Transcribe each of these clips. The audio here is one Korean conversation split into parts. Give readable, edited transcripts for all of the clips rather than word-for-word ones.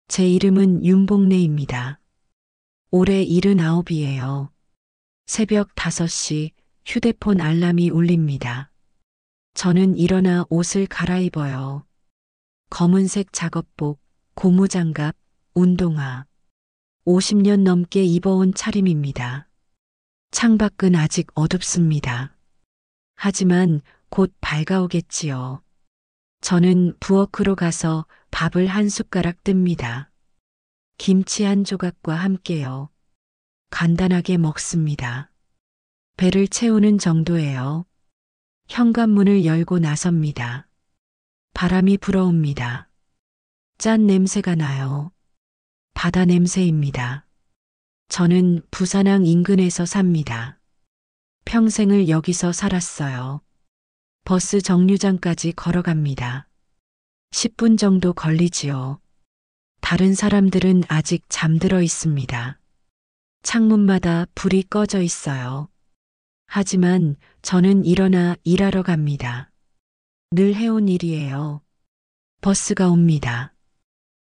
제 이름은 윤복래입니다. 올해 79이에요. 새벽 5시 휴대폰 알람이 울립니다. 저는 일어나 옷을 갈아입어요. 검은색 작업복, 고무장갑, 운동화. 50년 넘게 입어온 차림입니다. 창밖은 아직 어둡습니다. 하지만 곧 밝아오겠지요. 저는 부엌으로 가서 밥을 한 숟가락 뜹니다. 김치 한 조각과 함께요. 간단하게 먹습니다. 배를 채우는 정도예요. 현관문을 열고 나섭니다. 바람이 불어옵니다. 짠 냄새가 나요. 바다 냄새입니다. 저는 부산항 인근에서 삽니다. 평생을 여기서 살았어요. 버스 정류장까지 걸어갑니다. 10분 정도 걸리지요. 다른 사람들은 아직 잠들어 있습니다. 창문마다 불이 꺼져 있어요. 하지만 저는 일어나 일하러 갑니다. 늘 해온 일이에요. 버스가 옵니다.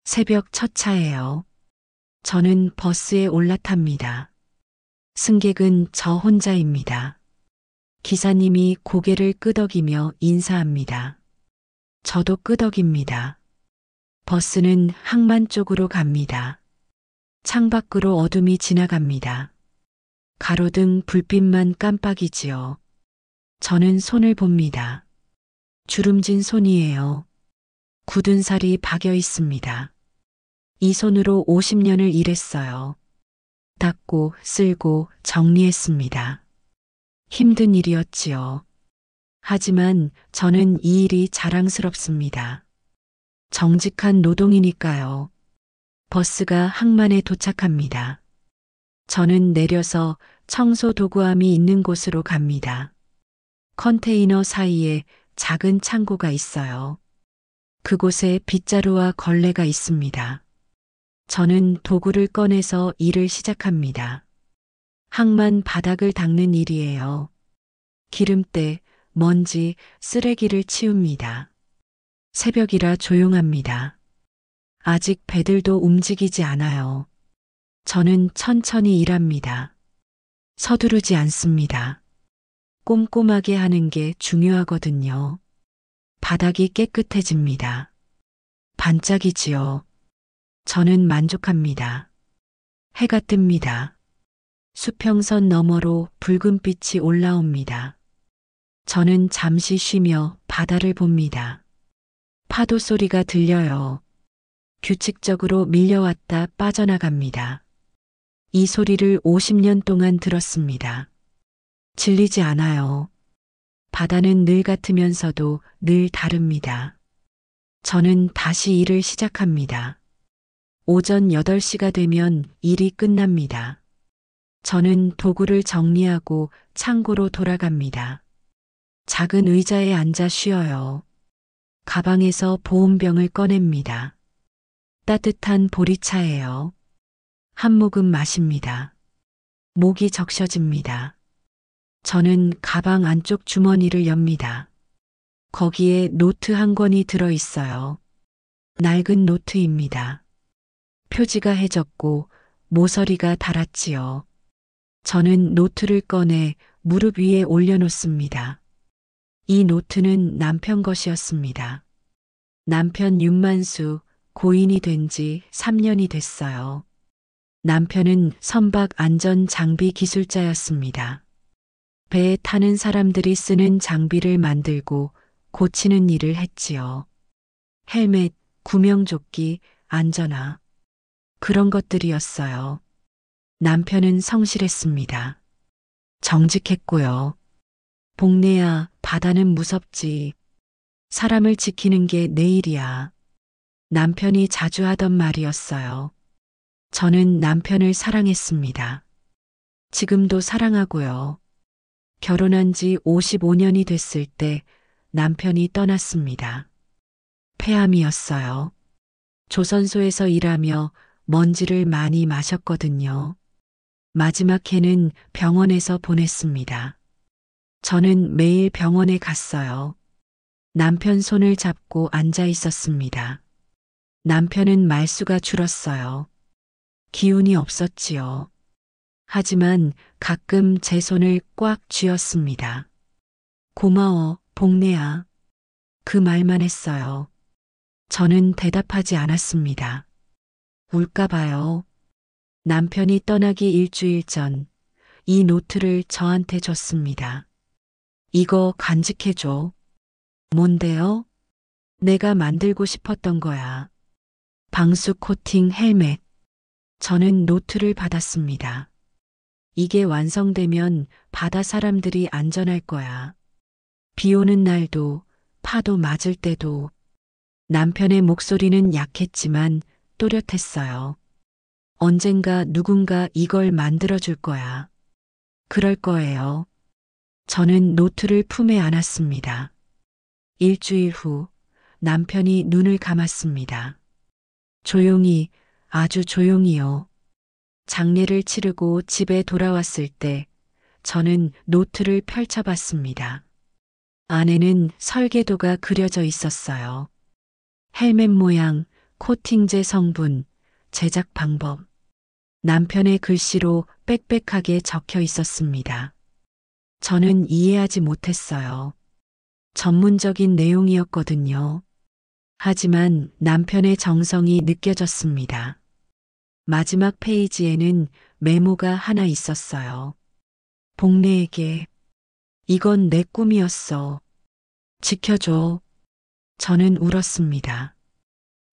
새벽 첫 차예요. 저는 버스에 올라탑니다. 승객은 저 혼자입니다. 기사님이 고개를 끄덕이며 인사합니다. 저도 끄덕입니다. 버스는 항만 쪽으로 갑니다. 창밖으로 어둠이 지나갑니다. 가로등 불빛만 깜빡이지요. 저는 손을 봅니다. 주름진 손이에요. 굳은 살이 박여 있습니다. 이 손으로 50년을 일했어요. 닦고 쓸고 정리했습니다. 힘든 일이었지요. 하지만 저는 이 일이 자랑스럽습니다. 정직한 노동이니까요. 버스가 항만에 도착합니다. 저는 내려서 청소 도구함이 있는 곳으로 갑니다. 컨테이너 사이에 작은 창고가 있어요. 그곳에 빗자루와 걸레가 있습니다. 저는 도구를 꺼내서 일을 시작합니다. 항만 바닥을 닦는 일이에요. 기름때, 먼지, 쓰레기를 치웁니다. 새벽이라 조용합니다. 아직 배들도 움직이지 않아요. 저는 천천히 일합니다. 서두르지 않습니다. 꼼꼼하게 하는 게 중요하거든요. 바닥이 깨끗해집니다. 반짝이지요. 저는 만족합니다. 해가 뜹니다. 수평선 너머로 붉은 빛이 올라옵니다. 저는 잠시 쉬며 바다를 봅니다. 파도 소리가 들려요. 규칙적으로 밀려왔다 빠져나갑니다. 이 소리를 50년 동안 들었습니다. 질리지 않아요. 바다는 늘 같으면서도 늘 다릅니다. 저는 다시 일을 시작합니다. 오전 8시가 되면 일이 끝납니다. 저는 도구를 정리하고 창고로 돌아갑니다. 작은 의자에 앉아 쉬어요. 가방에서 보온병을 꺼냅니다. 따뜻한 보리차예요. 한 모금 마십니다. 목이 적셔집니다. 저는 가방 안쪽 주머니를 엽니다. 거기에 노트 한 권이 들어 있어요. 낡은 노트입니다. 표지가 해졌고 모서리가 닳았지요. 저는 노트를 꺼내 무릎 위에 올려놓습니다. 이 노트는 남편 것이었습니다. 남편 윤만수, 고인이 된 지 3년이 됐어요. 남편은 선박 안전 장비 기술자였습니다. 배에 타는 사람들이 쓰는 장비를 만들고 고치는 일을 했지요. 헬멧, 구명조끼, 안전화. 그런 것들이었어요. 남편은 성실했습니다. 정직했고요. 복래야, 바다는 무섭지. 사람을 지키는 게 내 일이야. 남편이 자주 하던 말이었어요. 저는 남편을 사랑했습니다. 지금도 사랑하고요. 결혼한 지 55년이 됐을 때 남편이 떠났습니다. 폐암이었어요. 조선소에서 일하며 먼지를 많이 마셨거든요. 마지막 해는 병원에서 보냈습니다. 저는 매일 병원에 갔어요. 남편 손을 잡고 앉아 있었습니다. 남편은 말수가 줄었어요. 기운이 없었지요. 하지만 가끔 제 손을 꽉 쥐었습니다. 고마워, 복내야. 그 말만 했어요. 저는 대답하지 않았습니다. 울까봐요. 남편이 떠나기 일주일 전 이 노트를 저한테 줬습니다. 이거 간직해줘. 뭔데요? 내가 만들고 싶었던 거야. 방수 코팅 헬멧. 저는 노트를 받았습니다. 이게 완성되면 바다 사람들이 안전할 거야. 비 오는 날도, 파도 맞을 때도. 남편의 목소리는 약했지만 또렷했어요. 언젠가 누군가 이걸 만들어줄 거야. 그럴 거예요. 저는 노트를 품에 안았습니다. 일주일 후 남편이 눈을 감았습니다. 조용히, 아주 조용히요. 장례를 치르고 집에 돌아왔을 때 저는 노트를 펼쳐봤습니다. 안에는 설계도가 그려져 있었어요. 헬멧 모양, 코팅제 성분, 제작 방법. 남편의 글씨로 빽빽하게 적혀 있었습니다. 저는 이해하지 못했어요. 전문적인 내용이었거든요. 하지만 남편의 정성이 느껴졌습니다. 마지막 페이지에는 메모가 하나 있었어요. 복래에게 이건 내 꿈이었어. 지켜줘. 저는 울었습니다.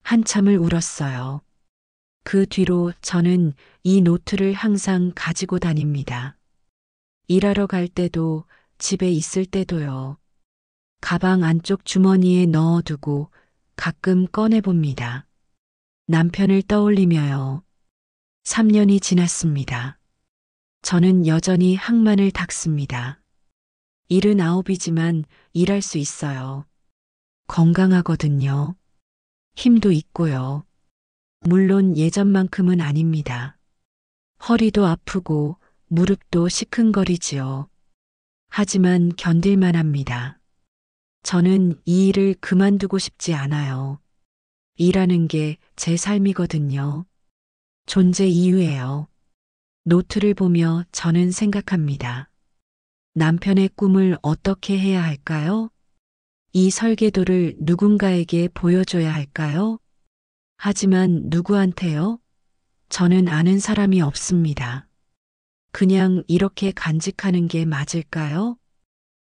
한참을 울었어요. 그 뒤로 저는 이 노트를 항상 가지고 다닙니다. 일하러 갈 때도 집에 있을 때도요. 가방 안쪽 주머니에 넣어두고 가끔 꺼내봅니다. 남편을 떠올리며요. 3년이 지났습니다. 저는 여전히 항만을 닦습니다. 79이지만 일할 수 있어요. 건강하거든요. 힘도 있고요. 물론 예전만큼은 아닙니다. 허리도 아프고 무릎도 시큰거리지요. 하지만 견딜만 합니다. 저는 이 일을 그만두고 싶지 않아요. 일하는 게 제 삶이거든요. 존재 이유예요. 노트를 보며 저는 생각합니다. 남편의 꿈을 어떻게 해야 할까요? 이 설계도를 누군가에게 보여줘야 할까요? 하지만 누구한테요? 저는 아는 사람이 없습니다. 그냥 이렇게 간직하는 게 맞을까요?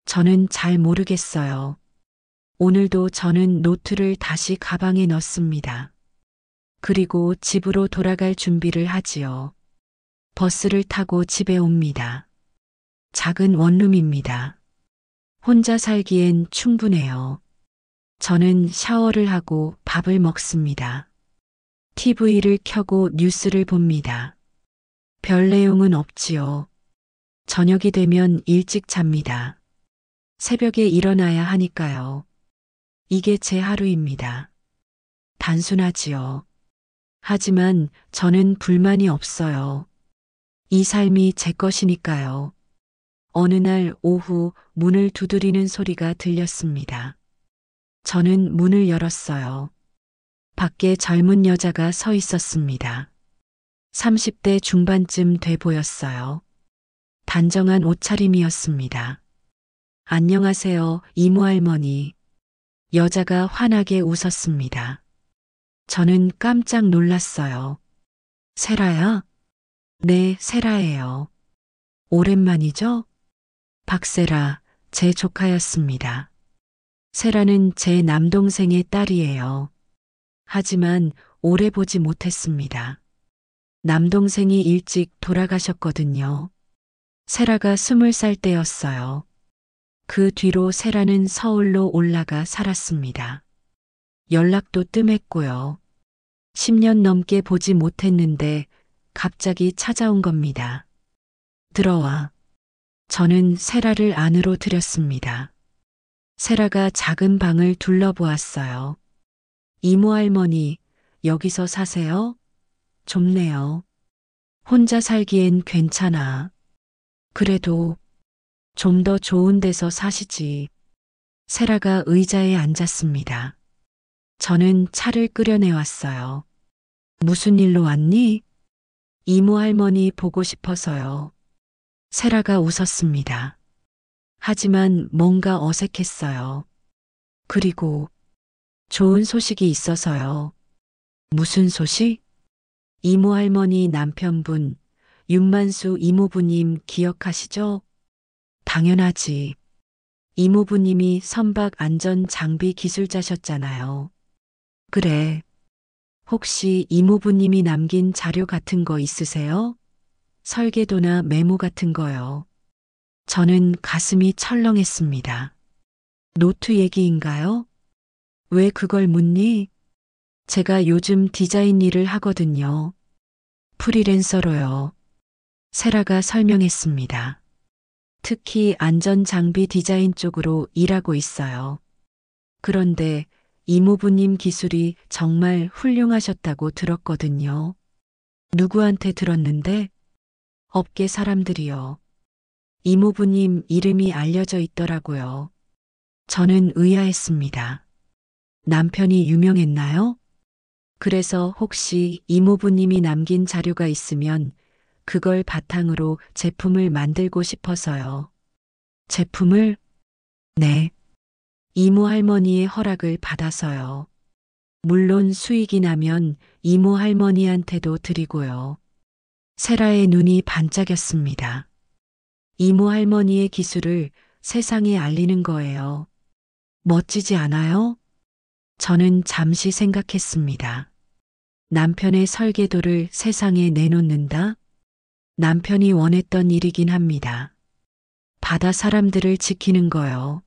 저는 잘 모르겠어요. 오늘도 저는 노트를 다시 가방에 넣습니다. 그리고 집으로 돌아갈 준비를 하지요. 버스를 타고 집에 옵니다. 작은 원룸입니다. 혼자 살기엔 충분해요. 저는 샤워를 하고 밥을 먹습니다. TV를 켜고 뉴스를 봅니다. 별 내용은 없지요. 저녁이 되면 일찍 잡니다. 새벽에 일어나야 하니까요. 이게 제 하루입니다. 단순하지요. 하지만 저는 불만이 없어요. 이 삶이 제 것이니까요. 어느 날 오후 문을 두드리는 소리가 들렸습니다. 저는 문을 열었어요. 밖에 젊은 여자가 서 있었습니다. 30대 중반쯤 돼 보였어요. 단정한 옷차림이었습니다. 안녕하세요, 이모 할머니. 여자가 환하게 웃었습니다. 저는 깜짝 놀랐어요. 세라야? 네, 세라예요. 오랜만이죠? 박세라, 제 조카였습니다. 세라는 제 남동생의 딸이에요. 하지만 오래 보지 못했습니다. 남동생이 일찍 돌아가셨거든요. 세라가 20살 때였어요. 그 뒤로 세라는 서울로 올라가 살았습니다. 연락도 뜸했고요. 10년 넘게 보지 못했는데 갑자기 찾아온 겁니다. 들어와. 저는 세라를 안으로 들였습니다. 세라가 작은 방을 둘러보았어요. 이모 할머니, 여기서 사세요? 좁네요. 혼자 살기엔 괜찮아. 그래도 좀 더 좋은 데서 사시지. 세라가 의자에 앉았습니다. 저는 차를 끓여내왔어요. 무슨 일로 왔니? 이모 할머니 보고 싶어서요. 세라가 웃었습니다. 하지만 뭔가 어색했어요. 그리고 좋은 소식이 있어서요. 무슨 소식? 이모 할머니 남편분, 윤만수 이모부님 기억하시죠? 당연하지. 이모부님이 선박 안전 장비 기술자셨잖아요. 그래. 혹시 이모부님이 남긴 자료 같은 거 있으세요? 설계도나 메모 같은 거요. 저는 가슴이 철렁했습니다. 노트 얘기인가요? 왜 그걸 묻니? 제가 요즘 디자인 일을 하거든요. 프리랜서로요. 세라가 설명했습니다. 특히 안전장비 디자인 쪽으로 일하고 있어요. 그런데 이모부님 기술이 정말 훌륭하셨다고 들었거든요. 누구한테 들었는데? 업계 사람들이요. 이모부님 이름이 알려져 있더라고요. 저는 의아했습니다. 남편이 유명했나요? 그래서 혹시 이모부님이 남긴 자료가 있으면 그걸 바탕으로 제품을 만들고 싶어서요. 제품을? 네. 이모 할머니의 허락을 받아서요. 물론 수익이 나면 이모 할머니한테도 드리고요. 세라의 눈이 반짝였습니다. 이모 할머니의 기술을 세상에 알리는 거예요. 멋지지 않아요? 저는 잠시 생각했습니다. 남편의 설계도를 세상에 내놓는다? 남편이 원했던 일이긴 합니다. 바다 사람들을 지키는 거요.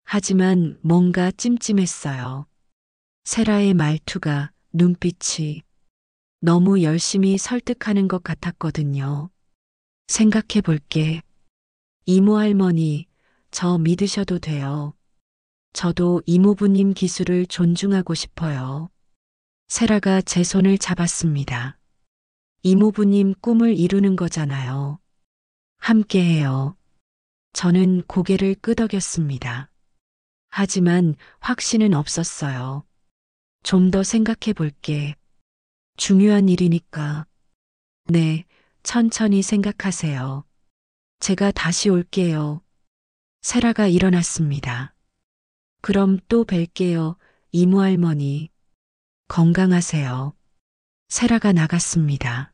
하지만 뭔가 찜찜했어요. 세라의 말투가, 눈빛이 너무 열심히 설득하는 것 같았거든요. 생각해 볼게. 이모 할머니, 저 믿으셔도 돼요. 저도 이모부님 기술을 존중하고 싶어요. 세라가 제 손을 잡았습니다. 이모부님 꿈을 이루는 거잖아요. 함께해요. 저는 고개를 끄덕였습니다. 하지만 확신은 없었어요. 좀 더 생각해 볼게. 중요한 일이니까. 네, 천천히 생각하세요. 제가 다시 올게요. 세라가 일어났습니다. 그럼 또 뵐게요, 이모 할머니. 건강하세요. 세라가 나갔습니다.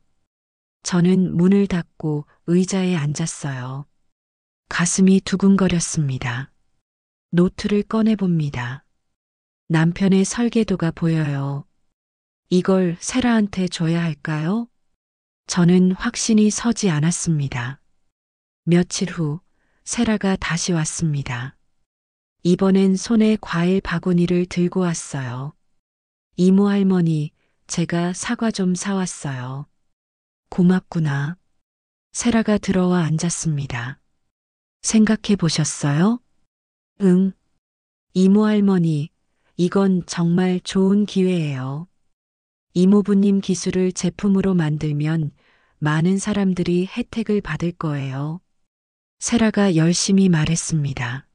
저는 문을 닫고 의자에 앉았어요. 가슴이 두근거렸습니다. 노트를 꺼내봅니다. 남편의 설계도가 보여요. 이걸 세라한테 줘야 할까요? 저는 확신이 서지 않았습니다. 며칠 후 세라가 다시 왔습니다. 이번엔 손에 과일 바구니를 들고 왔어요. 이모 할머니, 제가 사과 좀 사왔어요. 고맙구나. 세라가 들어와 앉았습니다. 생각해 보셨어요? 응. 이모 할머니, 이건 정말 좋은 기회예요. 이모부님 기술을 제품으로 만들면 많은 사람들이 혜택을 받을 거예요. 세라가 열심히 말했습니다.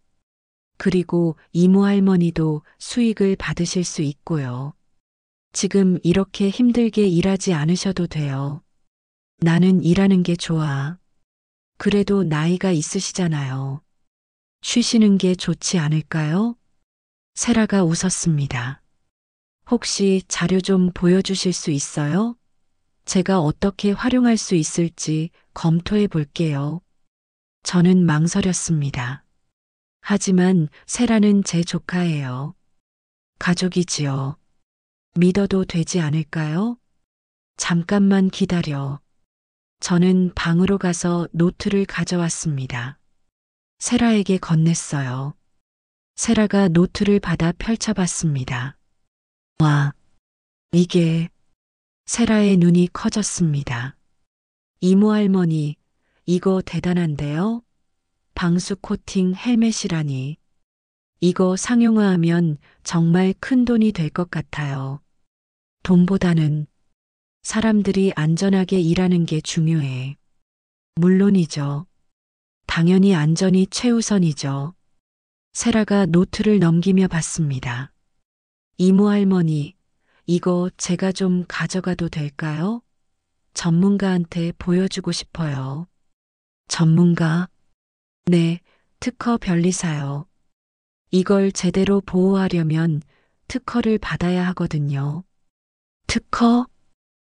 그리고 이모 할머니도 수익을 받으실 수 있고요. 지금 이렇게 힘들게 일하지 않으셔도 돼요. 나는 일하는 게 좋아. 그래도 나이가 있으시잖아요. 쉬시는 게 좋지 않을까요? 세라가 웃었습니다. 혹시 자료 좀 보여주실 수 있어요? 제가 어떻게 활용할 수 있을지 검토해 볼게요. 저는 망설였습니다. 하지만 세라는 제 조카예요. 가족이지요. 믿어도 되지 않을까요? 잠깐만 기다려. 저는 방으로 가서 노트를 가져왔습니다. 세라에게 건넸어요. 세라가 노트를 받아 펼쳐봤습니다. 와, 이게 세라의 눈이 커졌습니다. 이모 할머니, 이거 대단한데요? 방수 코팅 헬멧이라니. 이거 상용화하면 정말 큰 돈이 될 것 같아요. 돈보다는 사람들이 안전하게 일하는 게 중요해. 물론이죠. 당연히 안전이 최우선이죠. 세라가 노트를 넘기며 봤습니다. 이모 할머니, 이거 제가 좀 가져가도 될까요? 전문가한테 보여주고 싶어요. 전문가? 네, 특허 변리사요. 이걸 제대로 보호하려면 특허를 받아야 하거든요. 특허?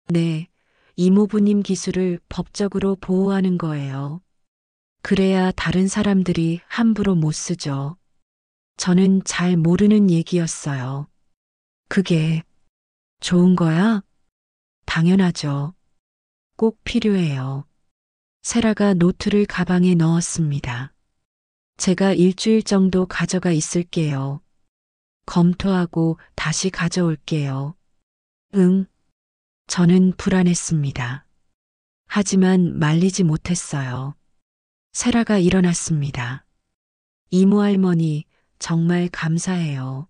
네, 이모부님 기술을 법적으로 보호하는 거예요. 그래야 다른 사람들이 함부로 못 쓰죠. 저는 잘 모르는 얘기였어요. 그게 좋은 거야? 당연하죠. 꼭 필요해요. 세라가 노트를 가방에 넣었습니다. 제가 일주일 정도 가져가 있을게요. 검토하고 다시 가져올게요. 응. 저는 불안했습니다. 하지만 말리지 못했어요. 세라가 일어났습니다. 이모 할머니, 정말 감사해요.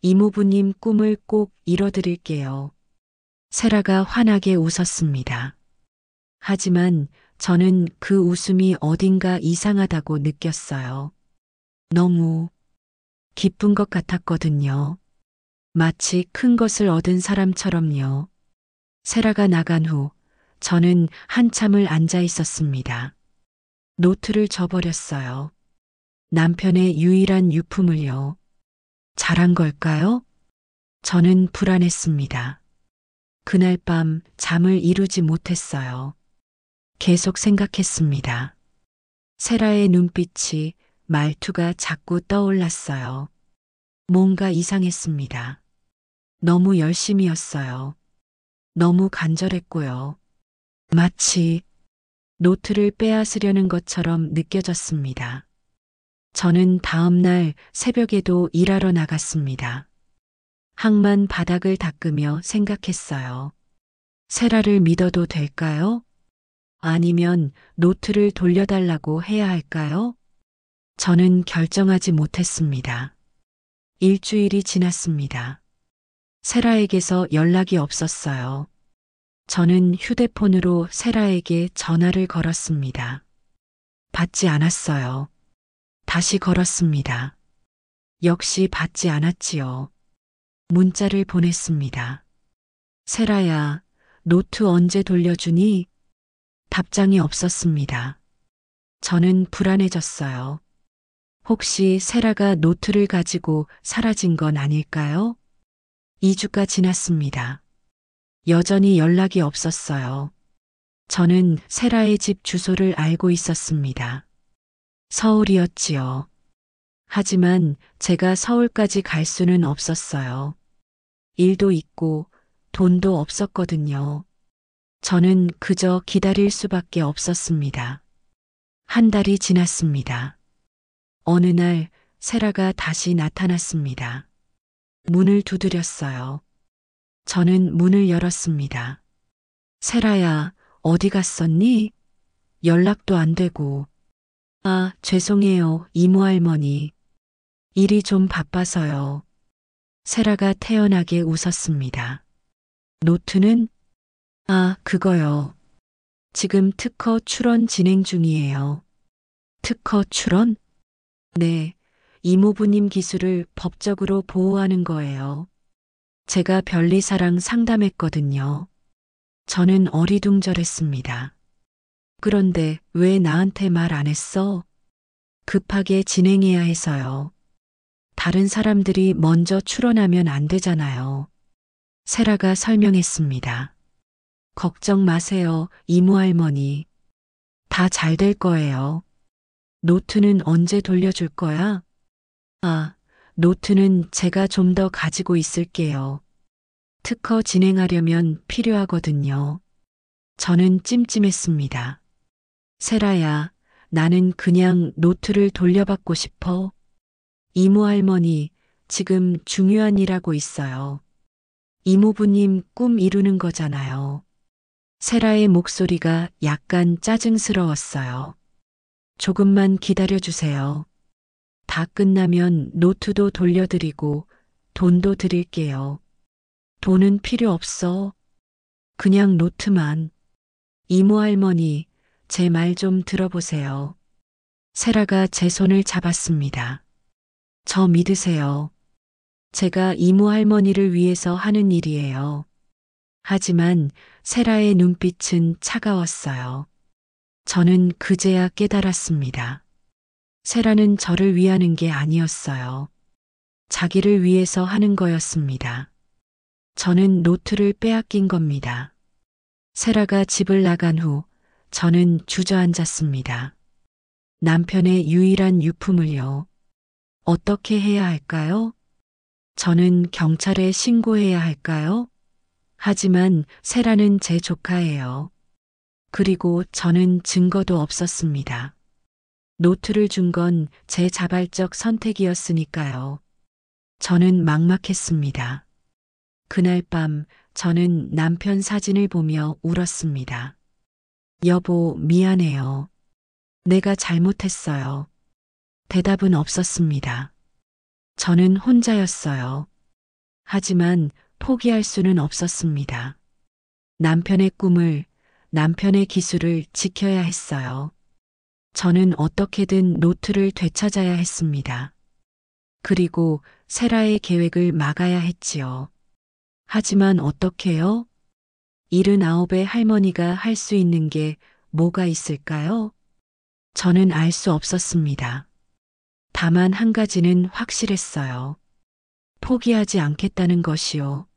이모부님 꿈을 꼭 이뤄드릴게요. 세라가 환하게 웃었습니다. 하지만 저는 그 웃음이 어딘가 이상하다고 느꼈어요. 너무 기쁜 것 같았거든요. 마치 큰 것을 얻은 사람처럼요. 세라가 나간 후 저는 한참을 앉아 있었습니다. 노트를 줘버렸어요. 남편의 유일한 유품을요. 잘한 걸까요? 저는 불안했습니다. 그날 밤 잠을 이루지 못했어요. 계속 생각했습니다. 세라의 눈빛이, 말투가 자꾸 떠올랐어요. 뭔가 이상했습니다. 너무 열심이었어요. 너무 간절했고요. 마치 노트를 빼앗으려는 것처럼 느껴졌습니다. 저는 다음 날 새벽에도 일하러 나갔습니다. 항만 바닥을 닦으며 생각했어요. 세라를 믿어도 될까요? 아니면 노트를 돌려달라고 해야 할까요? 저는 결정하지 못했습니다. 일주일이 지났습니다. 세라에게서 연락이 없었어요. 저는 휴대폰으로 세라에게 전화를 걸었습니다. 받지 않았어요. 다시 걸었습니다. 역시 받지 않았지요. 문자를 보냈습니다. 세라야, 노트 언제 돌려주니? 답장이 없었습니다. 저는 불안해졌어요. 혹시 세라가 노트를 가지고 사라진 건 아닐까요? 2주가 지났습니다. 여전히 연락이 없었어요. 저는 세라의 집 주소를 알고 있었습니다. 서울이었지요. 하지만 제가 서울까지 갈 수는 없었어요. 일도 있고 돈도 없었거든요. 저는 그저 기다릴 수밖에 없었습니다. 한 달이 지났습니다. 어느 날 세라가 다시 나타났습니다. 문을 두드렸어요. 저는 문을 열었습니다. 세라야, 어디 갔었니? 연락도 안 되고. 아, 죄송해요, 이모 할머니. 일이 좀 바빠서요. 세라가 태연하게 웃었습니다. 노트는? 아, 그거요. 지금 특허 출원 진행 중이에요. 특허 출원? 네, 이모부님 기술을 법적으로 보호하는 거예요. 제가 변리사랑 상담했거든요. 저는 어리둥절했습니다. 그런데 왜 나한테 말 안 했어? 급하게 진행해야 해서요. 다른 사람들이 먼저 출원하면 안 되잖아요. 세라가 설명했습니다. 걱정 마세요, 이모 할머니. 다 잘 될 거예요. 노트는 언제 돌려줄 거야? 아, 노트는 제가 좀 더 가지고 있을게요. 특허 진행하려면 필요하거든요. 저는 찜찜했습니다. 세라야, 나는 그냥 노트를 돌려받고 싶어. 이모 할머니, 지금 중요한 일 하고 있어요. 이모부님 꿈 이루는 거잖아요. 세라의 목소리가 약간 짜증스러웠어요. 조금만 기다려주세요. 다 끝나면 노트도 돌려드리고 돈도 드릴게요. 돈은 필요 없어. 그냥 노트만. 이모 할머니, 제 말 좀 들어보세요. 세라가 제 손을 잡았습니다. 저 믿으세요. 제가 이모 할머니를 위해서 하는 일이에요. 하지만 세라의 눈빛은 차가웠어요. 저는 그제야 깨달았습니다. 세라는 저를 위하는 게 아니었어요. 자기를 위해서 하는 거였습니다. 저는 노트를 빼앗긴 겁니다. 세라가 집을 나간 후 저는 주저앉았습니다. 남편의 유일한 유품을요. 어떻게 해야 할까요? 저는 경찰에 신고해야 할까요? 하지만 세라는 제 조카예요. 그리고 저는 증거도 없었습니다. 노트를 준 건 제 자발적 선택이었으니까요. 저는 막막했습니다. 그날 밤 저는 남편 사진을 보며 울었습니다. 여보, 미안해요. 내가 잘못했어요. 대답은 없었습니다. 저는 혼자였어요. 하지만 포기할 수는 없었습니다. 남편의 꿈을, 남편의 기술을 지켜야 했어요. 저는 어떻게든 노트를 되찾아야 했습니다. 그리고 세라의 계획을 막아야 했지요. 하지만 어떻게요? 79의 할머니가 할 수 있는 게 뭐가 있을까요? 저는 알 수 없었습니다. 다만 한 가지는 확실했어요. 포기하지 않겠다는 것이요.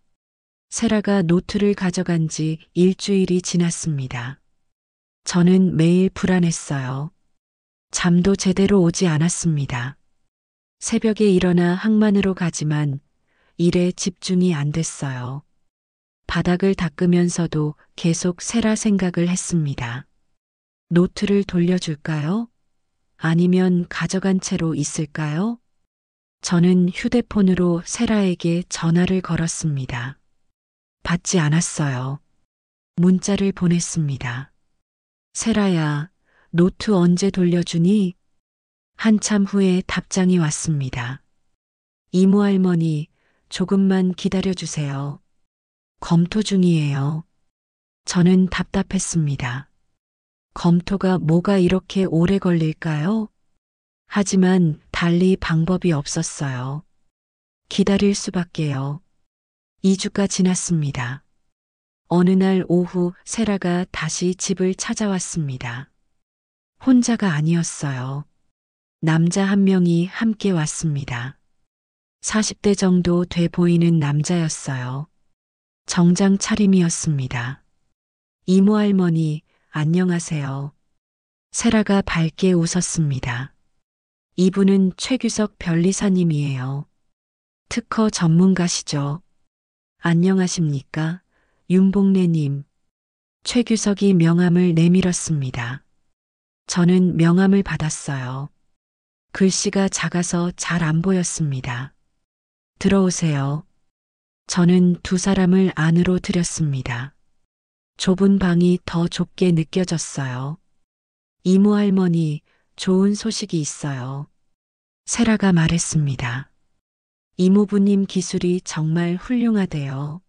세라가 노트를 가져간 지 일주일이 지났습니다. 저는 매일 불안했어요. 잠도 제대로 오지 않았습니다. 새벽에 일어나 항만으로 가지만 일에 집중이 안 됐어요. 바닥을 닦으면서도 계속 세라 생각을 했습니다. 노트를 돌려줄까요? 아니면 가져간 채로 있을까요? 저는 휴대폰으로 세라에게 전화를 걸었습니다. 받지 않았어요. 문자를 보냈습니다. 세라야, 노트 언제 돌려주니? 한참 후에 답장이 왔습니다. 이모 할머니, 조금만 기다려주세요. 검토 중이에요. 저는 답답했습니다. 검토가 뭐가 이렇게 오래 걸릴까요? 하지만 달리 방법이 없었어요. 기다릴 수밖에요. 2주가 지났습니다. 어느 날 오후 세라가 다시 집을 찾아왔습니다. 혼자가 아니었어요. 남자 한 명이 함께 왔습니다. 40대 정도 돼 보이는 남자였어요. 정장 차림이었습니다. 이모 할머니, 안녕하세요. 세라가 밝게 웃었습니다. 이분은 최규석 변리사님이에요. 특허 전문가시죠. 안녕하십니까? 윤복래님. 최규석이 명함을 내밀었습니다. 저는 명함을 받았어요. 글씨가 작아서 잘 안 보였습니다. 들어오세요. 저는 두 사람을 안으로 들였습니다. 좁은 방이 더 좁게 느껴졌어요. 이모 할머니, 좋은 소식이 있어요. 세라가 말했습니다. 이모부님 기술이 정말 훌륭하대요.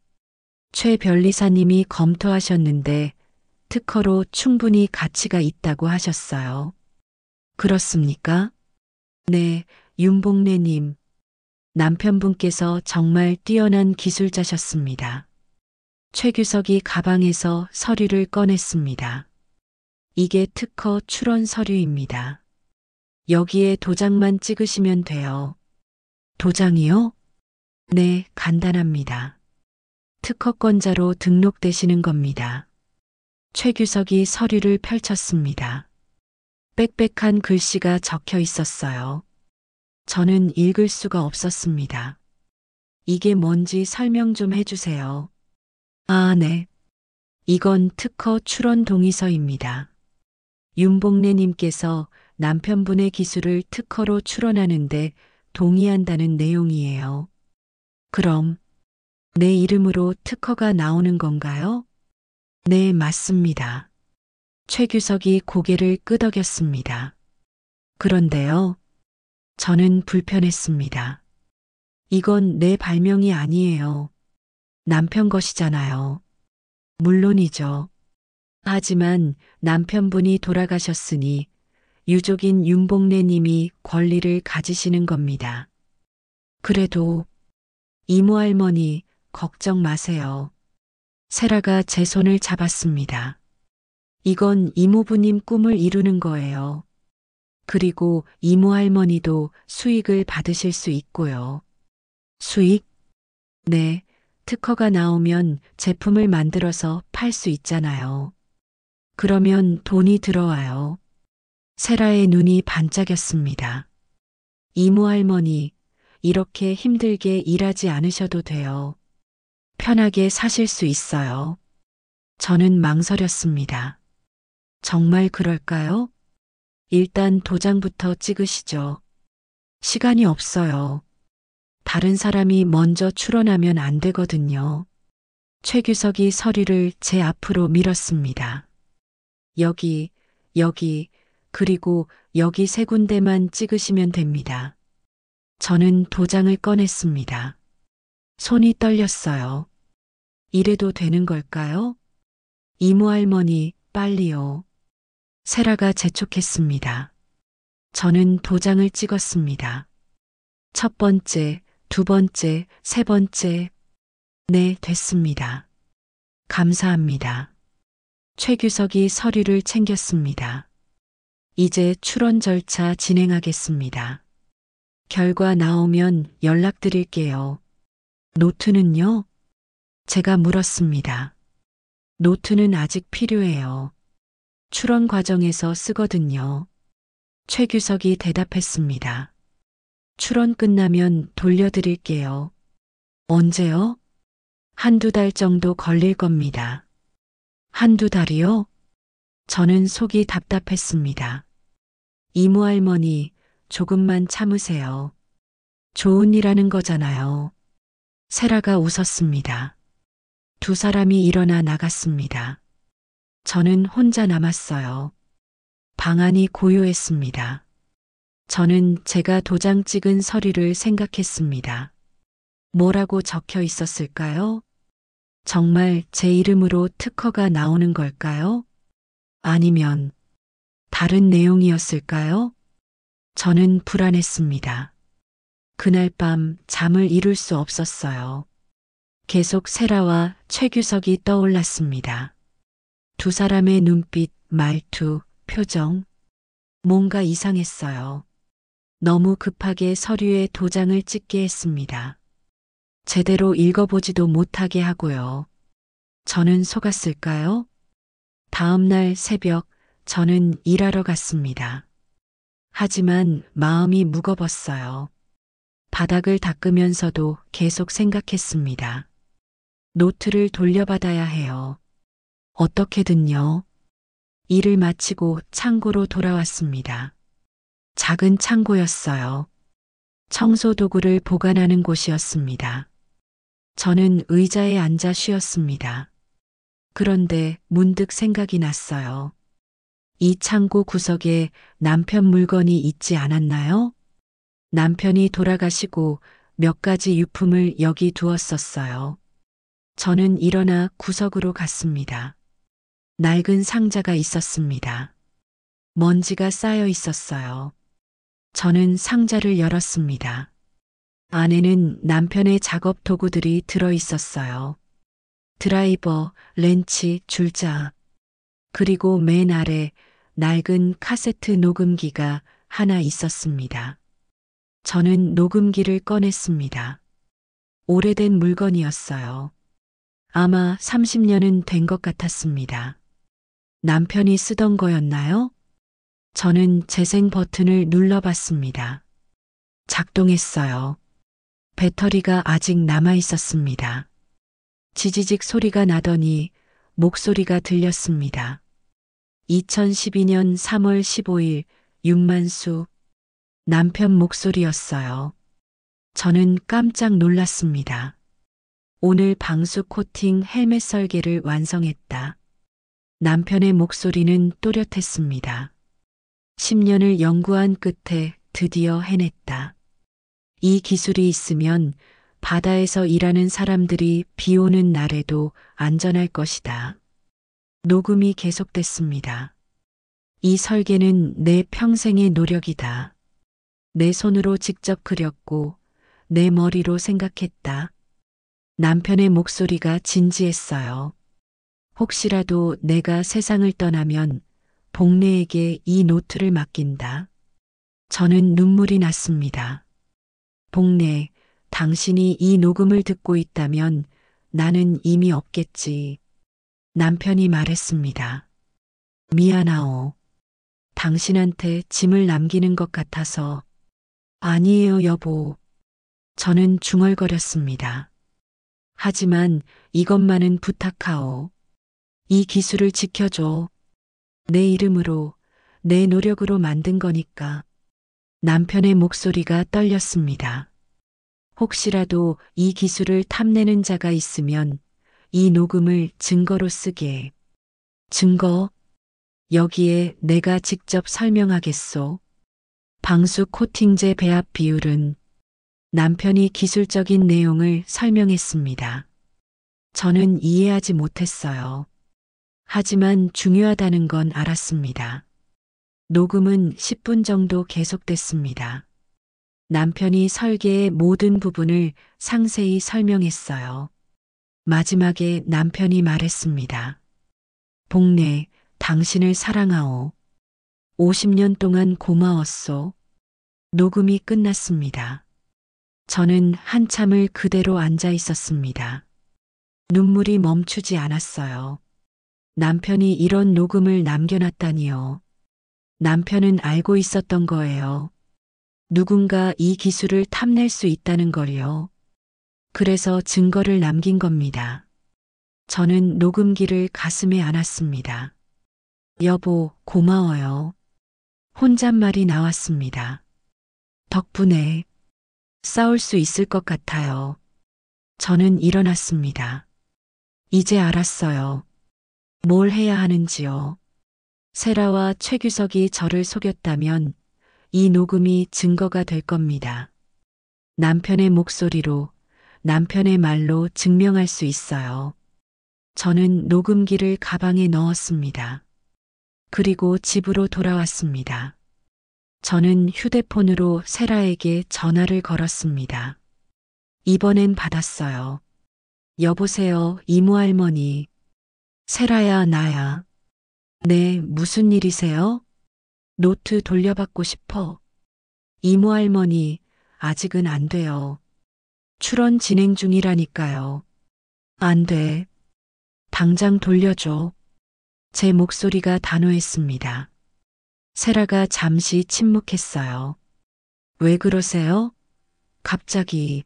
최 변리사님이 검토하셨는데 특허로 충분히 가치가 있다고 하셨어요. 그렇습니까? 네, 윤복래님. 남편분께서 정말 뛰어난 기술자셨습니다. 최규석이 가방에서 서류를 꺼냈습니다. 이게 특허 출원 서류입니다. 여기에 도장만 찍으시면 돼요. 도장이요? 네, 간단합니다. 특허권자로 등록되시는 겁니다. 최규석이 서류를 펼쳤습니다. 빽빽한 글씨가 적혀 있었어요. 저는 읽을 수가 없었습니다. 이게 뭔지 설명 좀 해주세요. 아, 네. 이건 특허 출원 동의서입니다. 윤복래님께서 남편분의 기술을 특허로 출원하는데 동의한다는 내용이에요. 그럼 내 이름으로 특허가 나오는 건가요? 네, 맞습니다. 최규석이 고개를 끄덕였습니다. 그런데요. 저는 불편했습니다. 이건 내 발명이 아니에요. 남편 것이잖아요. 물론이죠. 하지만 남편분이 돌아가셨으니 유족인 윤복래님이 권리를 가지시는 겁니다. 그래도 이모 할머니, 걱정 마세요. 세라가 제 손을 잡았습니다. 이건 이모부님 꿈을 이루는 거예요. 그리고 이모 할머니도 수익을 받으실 수 있고요. 수익? 네, 특허가 나오면 제품을 만들어서 팔 수 있잖아요. 그러면 돈이 들어와요. 세라의 눈이 반짝였습니다. 이모 할머니, 이렇게 힘들게 일하지 않으셔도 돼요. 편하게 사실 수 있어요. 저는 망설였습니다. 정말 그럴까요? 일단 도장부터 찍으시죠. 시간이 없어요. 다른 사람이 먼저 출원하면 안 되거든요. 최규석이 서류를 제 앞으로 밀었습니다. 여기, 여기, 그리고 여기 세 군데만 찍으시면 됩니다. 저는 도장을 꺼냈습니다. 손이 떨렸어요. 이래도 되는 걸까요? 이모 할머니, 빨리요. 세라가 재촉했습니다. 저는 도장을 찍었습니다. 첫 번째, 두 번째, 세 번째. 네, 됐습니다. 감사합니다. 최규석이 서류를 챙겼습니다. 이제 출원 절차 진행하겠습니다. 결과 나오면 연락드릴게요. 노트는요? 제가 물었습니다. 노트는 아직 필요해요. 출원 과정에서 쓰거든요. 최규석이 대답했습니다. 출원 끝나면 돌려드릴게요. 언제요? 한두 달 정도 걸릴 겁니다. 한두 달이요? 저는 속이 답답했습니다. 이모 할머니, 조금만 참으세요. 좋은 일 하는 거잖아요. 세라가 웃었습니다. 두 사람이 일어나 나갔습니다. 저는 혼자 남았어요. 방안이 고요했습니다. 저는 제가 도장 찍은 서류를 생각했습니다. 뭐라고 적혀 있었을까요? 정말 제 이름으로 특허가 나오는 걸까요? 아니면 다른 내용이었을까요? 저는 불안했습니다. 그날 밤 잠을 이룰 수 없었어요. 계속 세라와 최규석이 떠올랐습니다. 두 사람의 눈빛, 말투, 표정. 뭔가 이상했어요. 너무 급하게 서류에 도장을 찍게 했습니다. 제대로 읽어보지도 못하게 하고요. 저는 속았을까요? 다음 날 새벽 저는 일하러 갔습니다. 하지만 마음이 무거웠어요. 바닥을 닦으면서도 계속 생각했습니다. 노트를 돌려받아야 해요. 어떻게든요. 일을 마치고 창고로 돌아왔습니다. 작은 창고였어요. 청소 도구를 보관하는 곳이었습니다. 저는 의자에 앉아 쉬었습니다. 그런데 문득 생각이 났어요. 이 창고 구석에 남편 물건이 있지 않았나요? 남편이 돌아가시고 몇 가지 유품을 여기 두었었어요. 저는 일어나 구석으로 갔습니다. 낡은 상자가 있었습니다. 먼지가 쌓여 있었어요. 저는 상자를 열었습니다. 안에는 남편의 작업 도구들이 들어 있었어요. 드라이버, 렌치, 줄자. 그리고 맨 아래 낡은 카세트 녹음기가 하나 있었습니다. 저는 녹음기를 꺼냈습니다. 오래된 물건이었어요. 아마 30년은 된 것 같았습니다. 남편이 쓰던 거였나요? 저는 재생 버튼을 눌러봤습니다. 작동했어요. 배터리가 아직 남아 있었습니다. 지지직 소리가 나더니 목소리가 들렸습니다. 2012년 3월 15일 윤만수. 남편 목소리였어요. 저는 깜짝 놀랐습니다. 오늘 방수 코팅 헬멧 설계를 완성했다. 남편의 목소리는 또렷했습니다. 10년을 연구한 끝에 드디어 해냈다. 이 기술이 있으면 바다에서 일하는 사람들이 비 오는 날에도 안전할 것이다. 녹음이 계속됐습니다. 이 설계는 내 평생의 노력이다. 내 손으로 직접 그렸고 내 머리로 생각했다. 남편의 목소리가 진지했어요. 혹시라도 내가 세상을 떠나면 복례에게 이 노트를 맡긴다. 저는 눈물이 났습니다. 복례, 당신이 이 녹음을 듣고 있다면 나는 이미 없겠지. 남편이 말했습니다. 미안하오. 당신한테 짐을 남기는 것 같아서. 아니에요, 여보. 저는 중얼거렸습니다. 하지만 이것만은 부탁하오. 이 기술을 지켜줘. 내 이름으로, 내 노력으로 만든 거니까. 남편의 목소리가 떨렸습니다. 혹시라도 이 기술을 탐내는 자가 있으면 이 녹음을 증거로 쓰게. 증거? 여기에 내가 직접 설명하겠소. 방수 코팅제 배합 비율은 남편이 기술적인 내용을 설명했습니다. 저는 이해하지 못했어요. 하지만 중요하다는 건 알았습니다. 녹음은 10분 정도 계속됐습니다. 남편이 설계의 모든 부분을 상세히 설명했어요. 마지막에 남편이 말했습니다. 복례, 당신을 사랑하오. 50년 동안 고마웠소. 녹음이 끝났습니다. 저는 한참을 그대로 앉아 있었습니다. 눈물이 멈추지 않았어요. 남편이 이런 녹음을 남겨놨다니요. 남편은 알고 있었던 거예요. 누군가 이 기술을 탐낼 수 있다는 걸요. 그래서 증거를 남긴 겁니다. 저는 녹음기를 가슴에 안았습니다. 여보, 고마워요. 혼잣말이 나왔습니다. 덕분에 싸울 수 있을 것 같아요. 저는 일어났습니다. 이제 알았어요. 뭘 해야 하는지요. 세라와 최규석이 저를 속였다면 이 녹음이 증거가 될 겁니다. 남편의 목소리로, 남편의 말로 증명할 수 있어요. 저는 녹음기를 가방에 넣었습니다. 그리고 집으로 돌아왔습니다. 저는 휴대폰으로 세라에게 전화를 걸었습니다. 이번엔 받았어요. 여보세요, 이모 할머니. 세라야, 나야. 네, 무슨 일이세요? 노트 돌려받고 싶어. 이모 할머니, 아직은 안 돼요. 출원 진행 중이라니까요. 안 돼. 당장 돌려줘. 제 목소리가 단호했습니다. 세라가 잠시 침묵했어요. 왜 그러세요? 갑자기.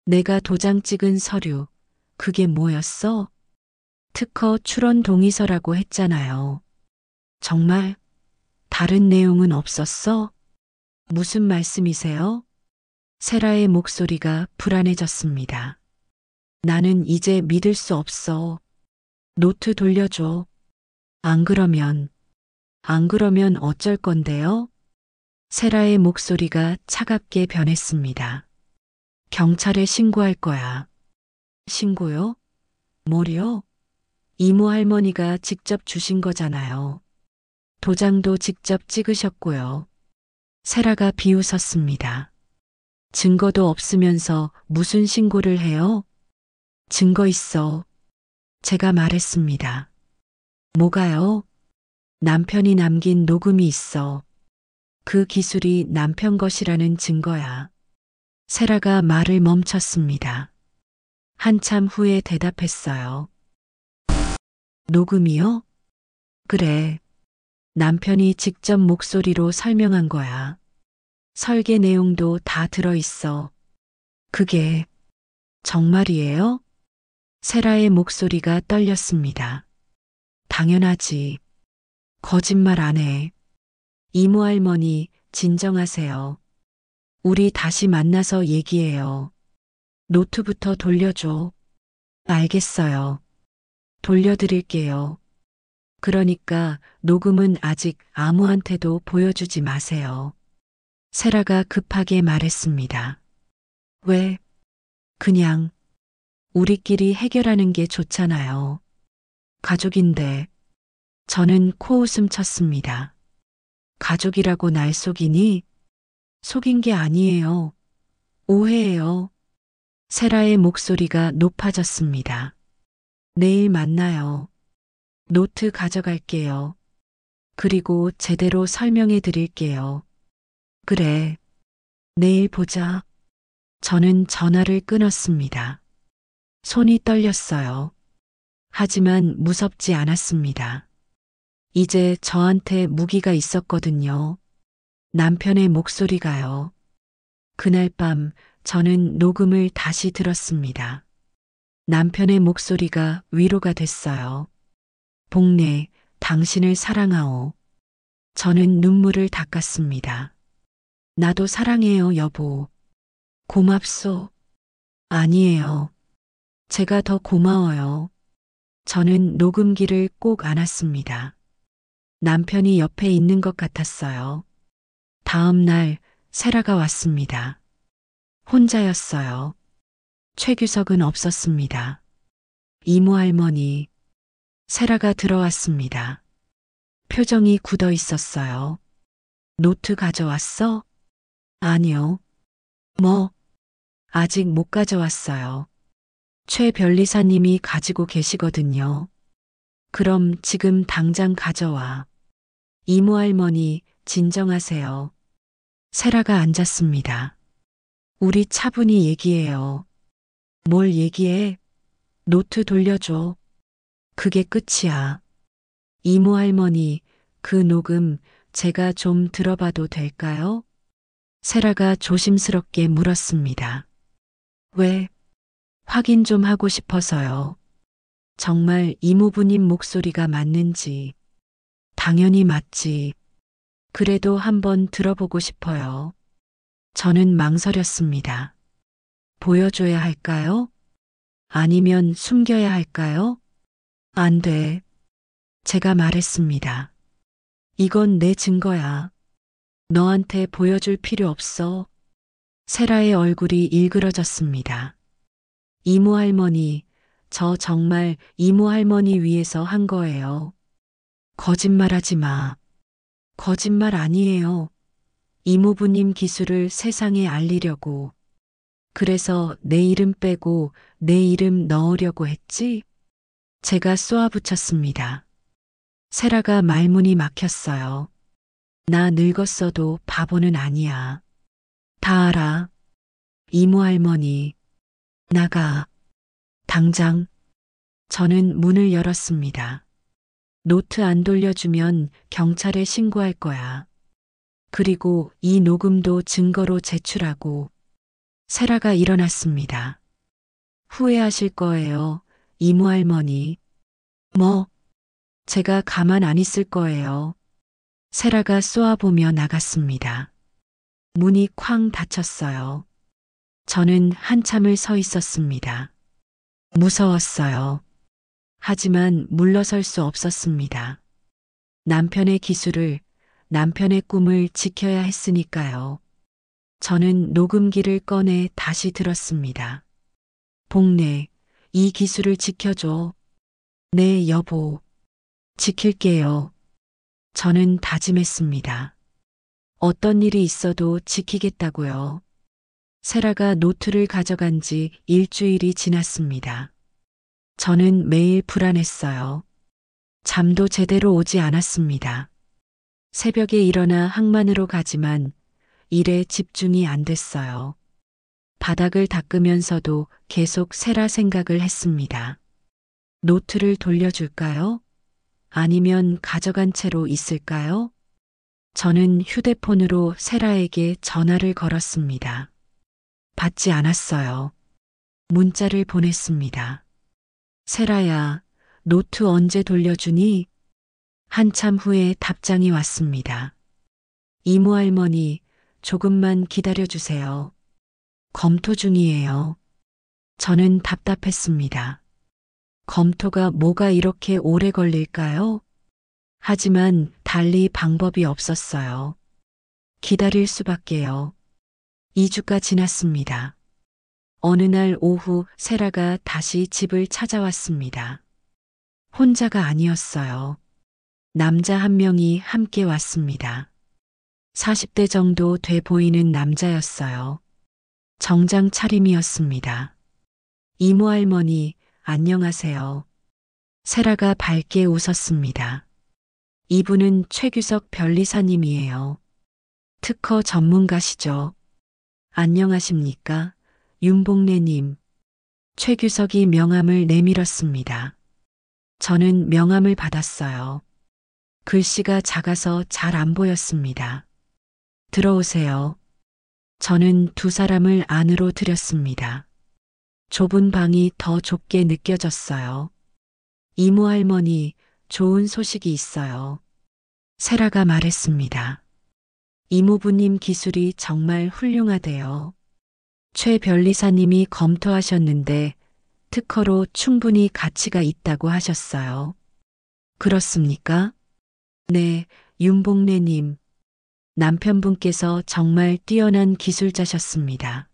내가 도장 찍은 서류, 그게 뭐였어? 특허 출원 동의서라고 했잖아요. 정말? 다른 내용은 없었어? 무슨 말씀이세요? 세라의 목소리가 불안해졌습니다. 나는 이제 믿을 수 없어. 노트 돌려줘. 안 그러면 어쩔 건데요? 세라의 목소리가 차갑게 변했습니다. 경찰에 신고할 거야. 신고요? 뭐요? 이모 할머니가 직접 주신 거잖아요. 도장도 직접 찍으셨고요. 세라가 비웃었습니다. 증거도 없으면서 무슨 신고를 해요? 증거 있어. 제가 말했습니다. 뭐가요? 남편이 남긴 녹음이 있어. 그 기술이 남편 것이라는 증거야. 세라가 말을 멈췄습니다. 한참 후에 대답했어요. 녹음이요? 그래. 남편이 직접 목소리로 설명한 거야. 설계 내용도 다 들어있어. 그게 정말이에요? 세라의 목소리가 떨렸습니다. 당연하지. 거짓말 안 해. 이모 할머니, 진정하세요. 우리 다시 만나서 얘기해요. 노트부터 돌려줘. 알겠어요. 돌려드릴게요. 그러니까 녹음은 아직 아무한테도 보여주지 마세요. 세라가 급하게 말했습니다. 왜? 그냥 우리끼리 해결하는 게 좋잖아요. 가족인데. 저는 코웃음 쳤습니다. 가족이라고 날 속이니? 속인 게 아니에요. 오해예요. 세라의 목소리가 높아졌습니다. 내일 만나요. 노트 가져갈게요. 그리고 제대로 설명해 드릴게요. 그래. 내일 보자. 저는 전화를 끊었습니다. 손이 떨렸어요. 하지만 무섭지 않았습니다. 이제 저한테 무기가 있었거든요. 남편의 목소리가요. 그날 밤 저는 녹음을 다시 들었습니다. 남편의 목소리가 위로가 됐어요. 복래, 당신을 사랑하오. 저는 눈물을 닦았습니다. 나도 사랑해요, 여보. 고맙소. 아니에요. 제가 더 고마워요. 저는 녹음기를 꼭 안았습니다. 남편이 옆에 있는 것 같았어요. 다음 날 세라가 왔습니다. 혼자였어요. 최규석은 없었습니다. 이모 할머니, 세라가 들어왔습니다. 표정이 굳어 있었어요. 노트 가져왔어? 아니요. 뭐? 아직 못 가져왔어요. 최 변리사님이 가지고 계시거든요. 그럼 지금 당장 가져와. 이모 할머니, 진정하세요. 세라가 앉았습니다. 우리 차분히 얘기해요. 뭘 얘기해? 노트 돌려줘. 그게 끝이야. 이모 할머니, 그 녹음 제가 좀 들어봐도 될까요? 세라가 조심스럽게 물었습니다. 왜? 확인 좀 하고 싶어서요. 정말 이모부님 목소리가 맞는지. 당연히 맞지. 그래도 한번 들어보고 싶어요. 저는 망설였습니다. 보여줘야 할까요? 아니면 숨겨야 할까요? 안 돼. 제가 말했습니다. 이건 내 증거야. 너한테 보여줄 필요 없어. 세라의 얼굴이 일그러졌습니다. 이모 할머니, 저 정말 이모 할머니 위해서 한 거예요. 거짓말하지 마. 거짓말 아니에요. 이모부님 기술을 세상에 알리려고. 그래서 내 이름 빼고 내 이름 넣으려고 했지? 제가 쏘아붙였습니다. 세라가 말문이 막혔어요. 나 늙었어도 바보는 아니야. 다 알아. 이모 할머니. 나가. 당장. 저는 문을 열었습니다. 노트 안 돌려주면 경찰에 신고할 거야. 그리고 이 녹음도 증거로 제출하고. 세라가 일어났습니다. 후회하실 거예요, 이모 할머니. 뭐? 제가 가만 안 있을 거예요. 세라가 쏘아보며 나갔습니다. 문이 쾅 닫혔어요. 저는 한참을 서 있었습니다. 무서웠어요. 하지만 물러설 수 없었습니다. 남편의 기술을, 남편의 꿈을 지켜야 했으니까요. 저는 녹음기를 꺼내 다시 들었습니다. 복래, 이 기술을 지켜줘. 네, 여보. 지킬게요. 저는 다짐했습니다. 어떤 일이 있어도 지키겠다고요. 세라가 노트를 가져간 지 일주일이 지났습니다. 저는 매일 불안했어요. 잠도 제대로 오지 않았습니다. 새벽에 일어나 항만으로 가지만 일에 집중이 안 됐어요. 바닥을 닦으면서도 계속 세라 생각을 했습니다. 노트를 돌려줄까요? 아니면 가져간 채로 있을까요? 저는 휴대폰으로 세라에게 전화를 걸었습니다. 받지 않았어요. 문자를 보냈습니다. 세라야, 노트 언제 돌려주니? 한참 후에 답장이 왔습니다. 이모 할머니, 조금만 기다려주세요. 검토 중이에요. 저는 답답했습니다. 검토가 뭐가 이렇게 오래 걸릴까요? 하지만 달리 방법이 없었어요. 기다릴 수밖에요. 2주가 지났습니다. 어느 날 오후 세라가 다시 집을 찾아왔습니다. 혼자가 아니었어요. 남자 한 명이 함께 왔습니다. 40대 정도 돼 보이는 남자였어요. 정장 차림이었습니다. 이모 할머니, 안녕하세요. 세라가 밝게 웃었습니다. 이분은 최규석 변리사님이에요. 특허 전문가시죠. 안녕하십니까? 윤봉래님. 최규석이 명함을 내밀었습니다. 저는 명함을 받았어요. 글씨가 작아서 잘 안 보였습니다. 들어오세요. 저는 두 사람을 안으로 들였습니다. 좁은 방이 더 좁게 느껴졌어요. 이모 할머니, 좋은 소식이 있어요. 세라가 말했습니다. 이모부님 기술이 정말 훌륭하대요. 최 변리사님이 검토하셨는데 특허로 충분히 가치가 있다고 하셨어요. 그렇습니까? 네, 윤봉래님. 남편분께서 정말 뛰어난 기술자셨습니다.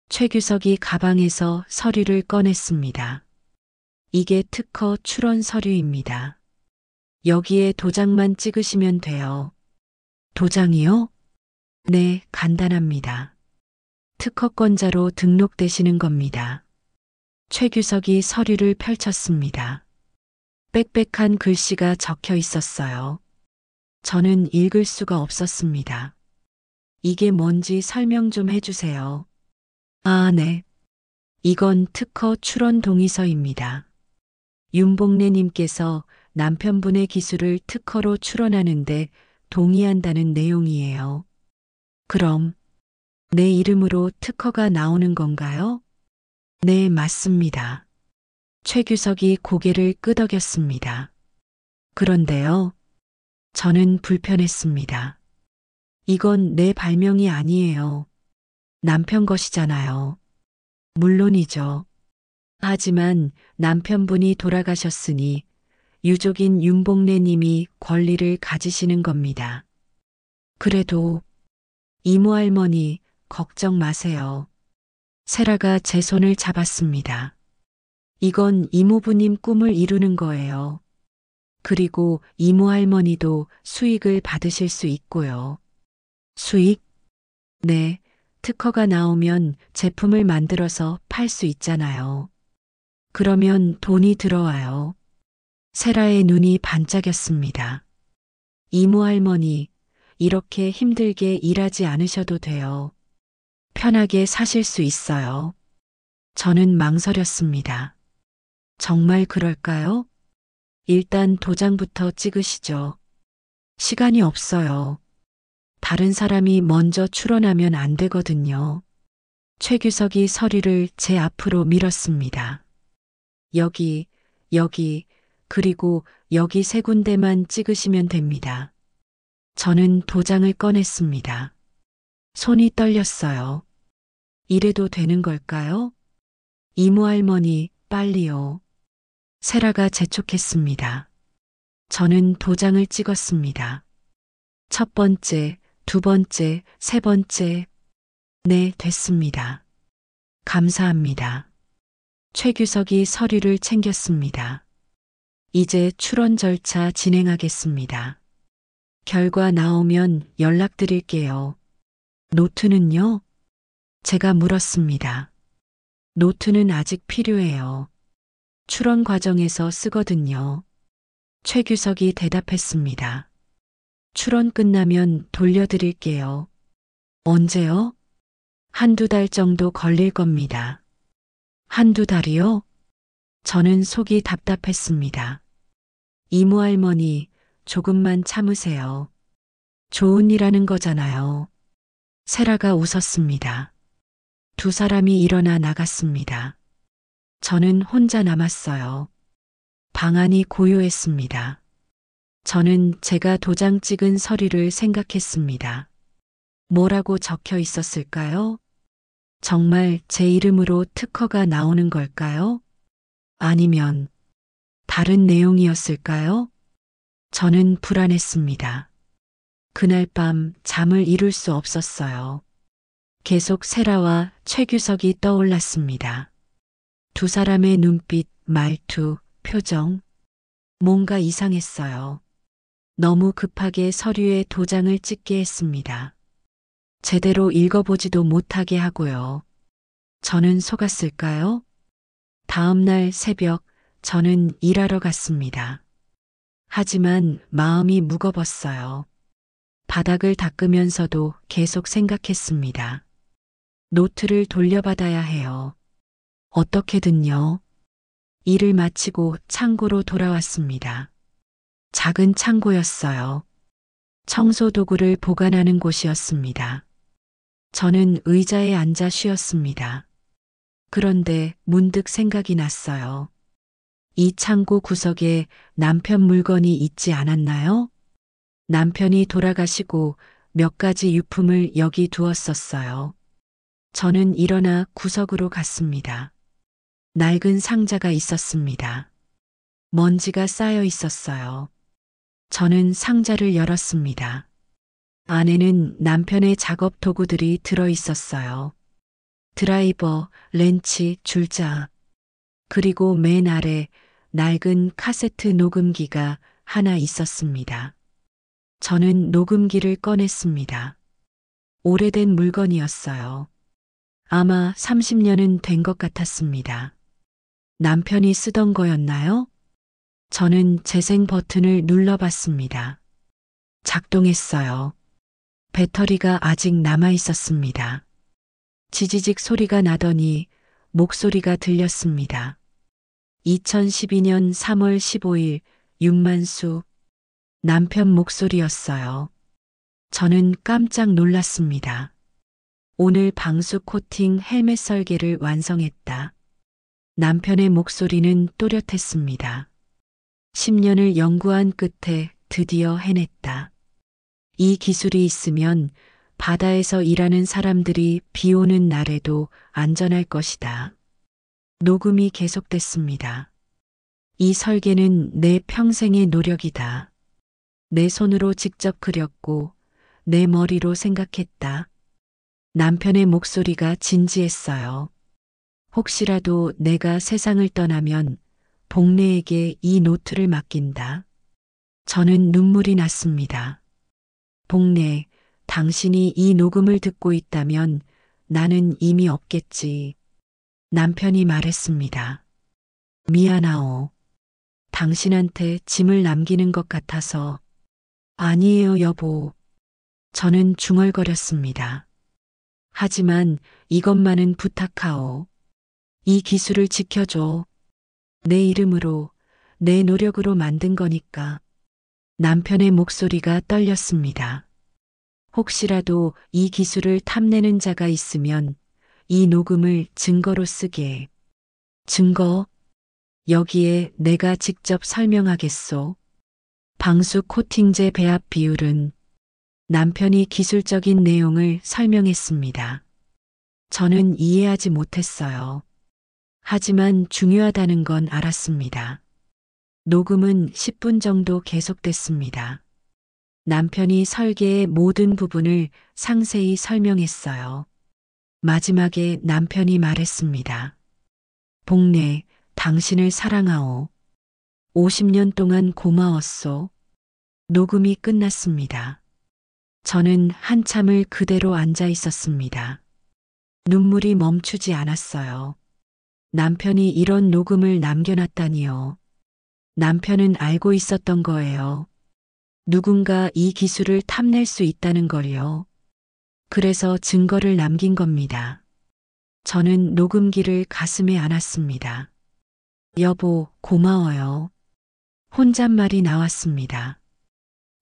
최규석이 가방에서 서류를 꺼냈습니다. 이게 특허 출원 서류입니다. 여기에 도장만 찍으시면 돼요. 도장이요? 네, 간단합니다. 특허권자로 등록되시는 겁니다. 최규석이 서류를 펼쳤습니다. 빽빽한 글씨가 적혀 있었어요. 저는 읽을 수가 없었습니다. 이게 뭔지 설명 좀 해주세요. 아, 네. 이건 특허 출원 동의서입니다. 윤봉래님께서 남편분의 기술을 특허로 출원하는데 동의한다는 내용이에요. 그럼 내 이름으로 특허가 나오는 건가요? 네, 맞습니다. 최규석이 고개를 끄덕였습니다. 그런데요. 저는 불편했습니다. 이건 내 발명이 아니에요. 남편 것이잖아요. 물론이죠. 하지만 남편분이 돌아가셨으니 유족인 윤봉래님이 권리를 가지시는 겁니다. 그래도 이모 할머니 걱정 마세요. 세라가 제 손을 잡았습니다. 이건 이모부님 꿈을 이루는 거예요. 그리고 이모 할머니도 수익을 받으실 수 있고요. 수익? 네, 특허가 나오면 제품을 만들어서 팔 수 있잖아요. 그러면 돈이 들어와요. 세라의 눈이 반짝였습니다. 이모 할머니, 이렇게 힘들게 일하지 않으셔도 돼요. 편하게 사실 수 있어요. 저는 망설였습니다. 정말 그럴까요? 일단 도장부터 찍으시죠. 시간이 없어요. 다른 사람이 먼저 출원하면 안 되거든요. 최규석이 서류를 제 앞으로 밀었습니다. 여기, 그리고 여기 세 군데만 찍으시면 됩니다. 저는 도장을 꺼냈습니다. 손이 떨렸어요. 이래도 되는 걸까요? 이모 할머니, 빨리요. 세라가 재촉했습니다. 저는 도장을 찍었습니다. 첫 번째, 두 번째, 세 번째. 네, 됐습니다. 감사합니다. 최규석이 서류를 챙겼습니다. 이제 출원 절차 진행하겠습니다. 결과 나오면 연락드릴게요. 노트는요? 제가 물었습니다. 노트는 아직 필요해요. 출원 과정에서 쓰거든요. 최규석이 대답했습니다. 출원 끝나면 돌려드릴게요. 언제요? 한두 달 정도 걸릴 겁니다. 한두 달이요? 저는 속이 답답했습니다. 이모 할머니, 조금만 참으세요. 좋은 일 하는 거잖아요. 세라가 웃었습니다. 두 사람이 일어나 나갔습니다. 저는 혼자 남았어요. 방 안이 고요했습니다. 저는 제가 도장 찍은 서류를 생각했습니다. 뭐라고 적혀 있었을까요? 정말 제 이름으로 특허가 나오는 걸까요? 아니면 다른 내용이었을까요? 저는 불안했습니다. 그날 밤 잠을 이룰 수 없었어요. 계속 세라와 최규석이 떠올랐습니다. 두 사람의 눈빛, 말투, 표정. 뭔가 이상했어요. 너무 급하게 서류에 도장을 찍게 했습니다. 제대로 읽어보지도 못하게 하고요. 저는 속았을까요? 다음 날 새벽 저는 일하러 갔습니다. 하지만 마음이 무거웠어요. 바닥을 닦으면서도 계속 생각했습니다. 노트를 돌려받아야 해요. 어떻게든요. 일을 마치고 창고로 돌아왔습니다. 작은 창고였어요. 청소 도구를 보관하는 곳이었습니다. 저는 의자에 앉아 쉬었습니다. 그런데 문득 생각이 났어요. 이 창고 구석에 남편 물건이 있지 않았나요? 남편이 돌아가시고 몇 가지 유품을 여기 두었었어요. 저는 일어나 구석으로 갔습니다. 낡은 상자가 있었습니다. 먼지가 쌓여 있었어요. 저는 상자를 열었습니다. 안에는 남편의 작업 도구들이 들어 있었어요. 드라이버, 렌치, 줄자. 그리고 맨 아래 낡은 카세트 녹음기가 하나 있었습니다. 저는 녹음기를 꺼냈습니다. 오래된 물건이었어요. 아마 30년은 된 것 같았습니다. 남편이 쓰던 거였나요? 저는 재생 버튼을 눌러봤습니다. 작동했어요. 배터리가 아직 남아 있었습니다. 지지직 소리가 나더니 목소리가 들렸습니다. 2012년 3월 15일 윤만수 남편 목소리였어요. 저는 깜짝 놀랐습니다. 오늘 방수 코팅 헬멧 설계를 완성했다. 남편의 목소리는 또렷했습니다. 10년을 연구한 끝에 드디어 해냈다. 이 기술이 있으면 바다에서 일하는 사람들이 비 오는 날에도 안전할 것이다. 녹음이 계속됐습니다. 이 설계는 내 평생의 노력이다. 내 손으로 직접 그렸고 내 머리로 생각했다. 남편의 목소리가 진지했어요. 혹시라도 내가 세상을 떠나면 복래에게 이 노트를 맡긴다. 저는 눈물이 났습니다. 복래, 당신이 이 녹음을 듣고 있다면 나는 이미 없겠지. 남편이 말했습니다. 미안하오. 당신한테 짐을 남기는 것 같아서. 아니에요, 여보. 저는 중얼거렸습니다. 하지만 이것만은 부탁하오. 이 기술을 지켜줘. 내 이름으로, 내 노력으로 만든 거니까. 남편의 목소리가 떨렸습니다. 혹시라도 이 기술을 탐내는 자가 있으면 이 녹음을 증거로 쓰게. 증거? 여기에 내가 직접 설명하겠소. 방수 코팅제 배합 비율은 남편이 기술적인 내용을 설명했습니다. 저는 이해하지 못했어요. 하지만 중요하다는 건 알았습니다. 녹음은 10분 정도 계속됐습니다. 남편이 설계의 모든 부분을 상세히 설명했어요. 마지막에 남편이 말했습니다. 복래, 당신을 사랑하오. 50년 동안 고마웠소. 녹음이 끝났습니다. 저는 한참을 그대로 앉아 있었습니다. 눈물이 멈추지 않았어요. 남편이 이런 녹음을 남겨놨다니요. 남편은 알고 있었던 거예요. 누군가 이 기술을 탐낼 수 있다는 걸요. 그래서 증거를 남긴 겁니다. 저는 녹음기를 가슴에 안았습니다. 여보, 고마워요. 혼잣말이 나왔습니다.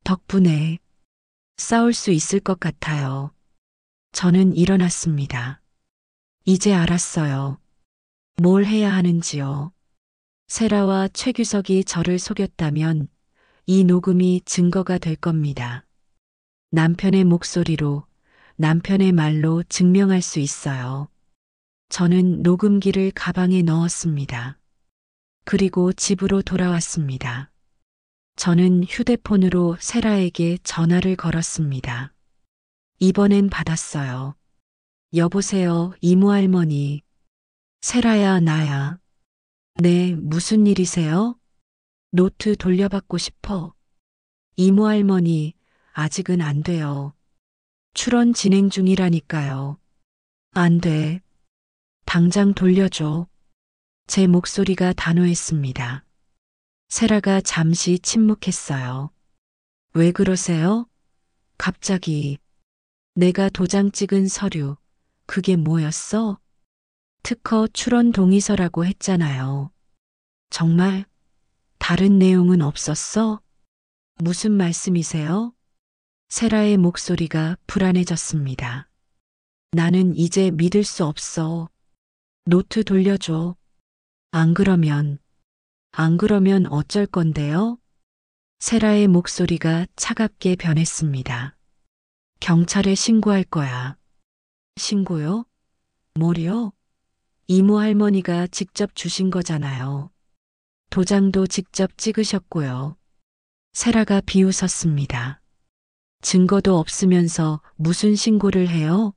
덕분에 싸울 수 있을 것 같아요. 저는 일어났습니다. 이제 알았어요. 뭘 해야 하는지요. 세라와 최규석이 저를 속였다면 이 녹음이 증거가 될 겁니다. 남편의 목소리로, 남편의 말로 증명할 수 있어요. 저는 녹음기를 가방에 넣었습니다. 그리고 집으로 돌아왔습니다. 저는 휴대폰으로 세라에게 전화를 걸었습니다. 이번엔 받았어요. 여보세요, 이모 할머니. 세라야, 나야. 네, 무슨 일이세요? 노트 돌려받고 싶어. 이모 할머니, 아직은 안 돼요. 출원 진행 중이라니까요. 안 돼. 당장 돌려줘. 제 목소리가 단호했습니다. 세라가 잠시 침묵했어요. 왜 그러세요? 갑자기. 내가 도장 찍은 서류, 그게 뭐였어? 특허 출원 동의서라고 했잖아요. 정말 다른 내용은 없었어? 무슨 말씀이세요? 세라의 목소리가 불안해졌습니다. 나는 이제 믿을 수 없어. 노트 돌려줘. 안 그러면 어쩔 건데요? 세라의 목소리가 차갑게 변했습니다. 경찰에 신고할 거야. 신고요? 뭐요? 이모 할머니가 직접 주신 거잖아요. 도장도 직접 찍으셨고요. 세라가 비웃었습니다. 증거도 없으면서 무슨 신고를 해요?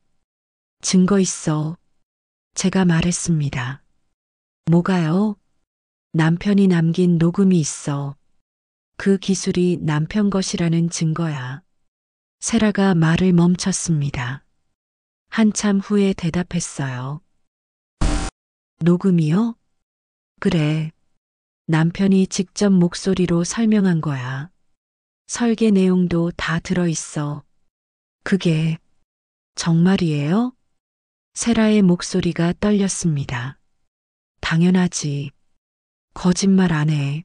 증거 있어. 제가 말했습니다. 뭐가요? 남편이 남긴 녹음이 있어. 그 기술이 남편 것이라는 증거야. 세라가 말을 멈췄습니다. 한참 후에 대답했어요. 녹음이요? 그래. 남편이 직접 목소리로 설명한 거야. 설계 내용도 다 들어있어. 그게 정말이에요? 세라의 목소리가 떨렸습니다. 당연하지. 거짓말 안 해.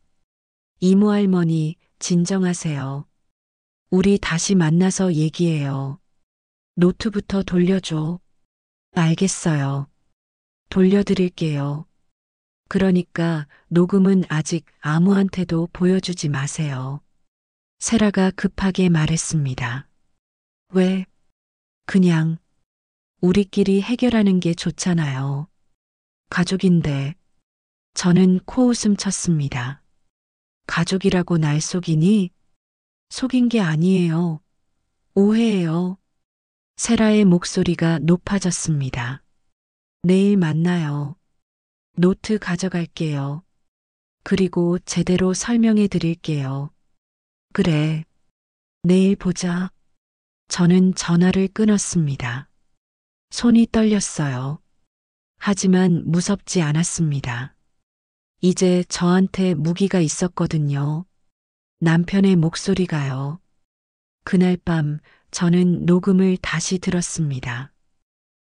이모 할머니, 진정하세요. 우리 다시 만나서 얘기해요. 노트부터 돌려줘. 알겠어요. 돌려드릴게요. 그러니까 녹음은 아직 아무한테도 보여주지 마세요. 세라가 급하게 말했습니다. 왜? 그냥 우리끼리 해결하는 게 좋잖아요. 가족인데. 저는 코웃음 쳤습니다. 가족이라고 날 속이니? 속인 게 아니에요. 오해예요. 세라의 목소리가 높아졌습니다. 내일 만나요. 노트 가져갈게요. 그리고 제대로 설명해 드릴게요. 그래. 내일 보자. 저는 전화를 끊었습니다. 손이 떨렸어요. 하지만 무섭지 않았습니다. 이제 저한테 무기가 있었거든요. 남편의 목소리가요. 그날 밤 저는 녹음을 다시 들었습니다.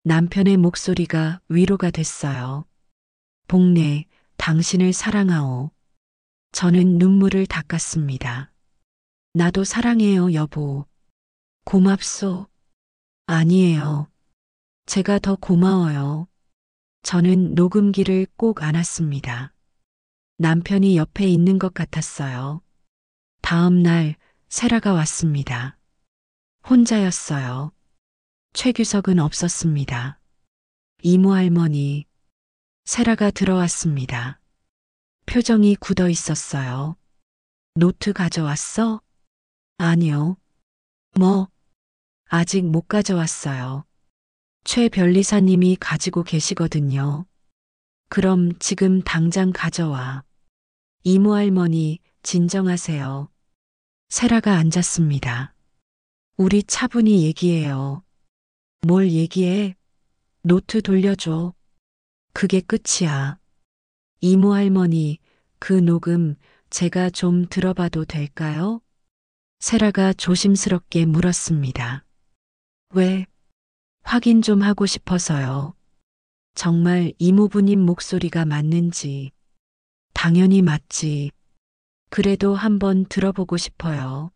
남편의 목소리가 위로가 됐어요. 복래, 당신을 사랑하오. 저는 눈물을 닦았습니다. 나도 사랑해요, 여보. 고맙소. 아니에요. 제가 더 고마워요. 저는 녹음기를 꼭 안았습니다. 남편이 옆에 있는 것 같았어요. 다음 날 세라가 왔습니다. 혼자였어요. 최규석은 없었습니다. 이모 할머니, 세라가 들어왔습니다. 표정이 굳어 있었어요. 노트 가져왔어? 아니요. 뭐? 아직 못 가져왔어요. 최 변리사님이 가지고 계시거든요. 그럼 지금 당장 가져와. 이모 할머니, 진정하세요. 세라가 앉았습니다. 우리 차분히 얘기해요. 뭘 얘기해? 노트 돌려줘. 그게 끝이야. 이모 할머니, 그 녹음 제가 좀 들어봐도 될까요? 세라가 조심스럽게 물었습니다. 왜? 확인 좀 하고 싶어서요. 정말 이모부님 목소리가 맞는지. 당연히 맞지. 그래도 한번 들어보고 싶어요.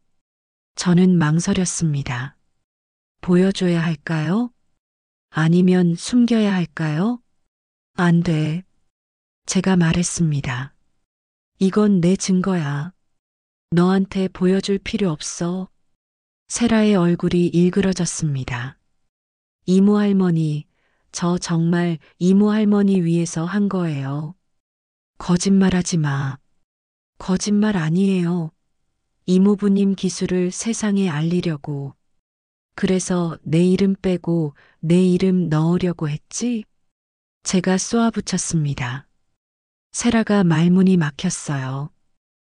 저는 망설였습니다. 보여줘야 할까요? 아니면 숨겨야 할까요? 안 돼. 제가 말했습니다. 이건 내 증거야. 너한테 보여줄 필요 없어. 세라의 얼굴이 일그러졌습니다. 이모 할머니, 저 정말 이모 할머니 위해서 한 거예요. 거짓말하지 마. 거짓말 아니에요. 이모부님 기술을 세상에 알리려고. 그래서 내 이름 빼고 내 이름 넣으려고 했지? 제가 쏘아붙였습니다. 세라가 말문이 막혔어요.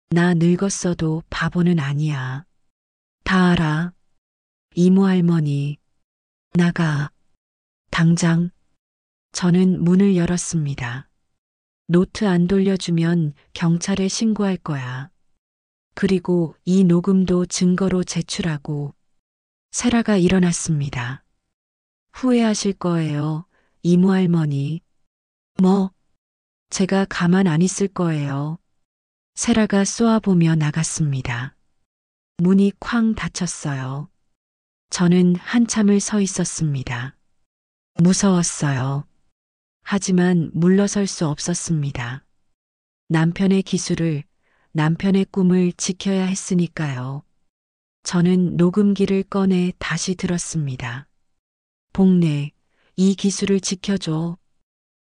나 늙었어도 바보는 아니야. 다 알아. 이모 할머니. 나가. 당장. 저는 문을 열었습니다. 노트 안 돌려주면 경찰에 신고할 거야. 그리고 이 녹음도 증거로 제출하고. 세라가 일어났습니다. 후회하실 거예요, 이모 할머니. 뭐? 제가 가만 안 있을 거예요. 세라가 쏘아보며 나갔습니다. 문이 쾅 닫혔어요. 저는 한참을 서 있었습니다. 무서웠어요. 하지만 물러설 수 없었습니다. 남편의 기술을, 남편의 꿈을 지켜야 했으니까요. 저는 녹음기를 꺼내 다시 들었습니다. 복래, 이 기술을 지켜줘.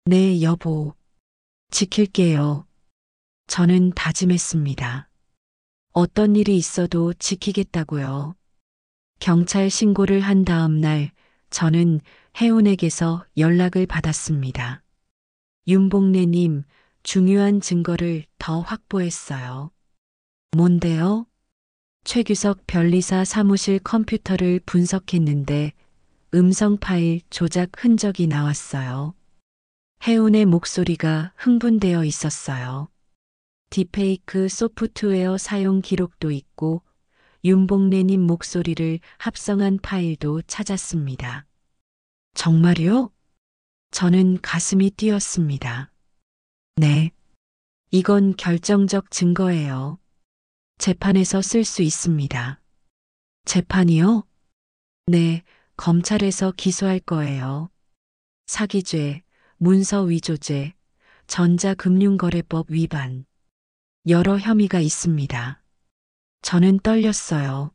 네, 여보. 지킬게요. 저는 다짐했습니다. 어떤 일이 있어도 지키겠다고요. 경찰 신고를 한 다음 날 저는 혜운에게서 연락을 받았습니다. 윤복래님, 중요한 증거를 더 확보했어요. 뭔데요? 최규석 변리사 사무실 컴퓨터를 분석했는데 음성 파일 조작 흔적이 나왔어요. 혜운의 목소리가 흥분되어 있었어요. 딥페이크 소프트웨어 사용 기록도 있고 윤복래님 목소리를 합성한 파일도 찾았습니다. 정말요? 저는 가슴이 뛰었습니다. 네. 이건 결정적 증거예요. 재판에서 쓸 수 있습니다. 재판이요? 네, 검찰에서 기소할 거예요. 사기죄, 문서 위조죄, 전자금융거래법 위반. 여러 혐의가 있습니다. 저는 떨렸어요.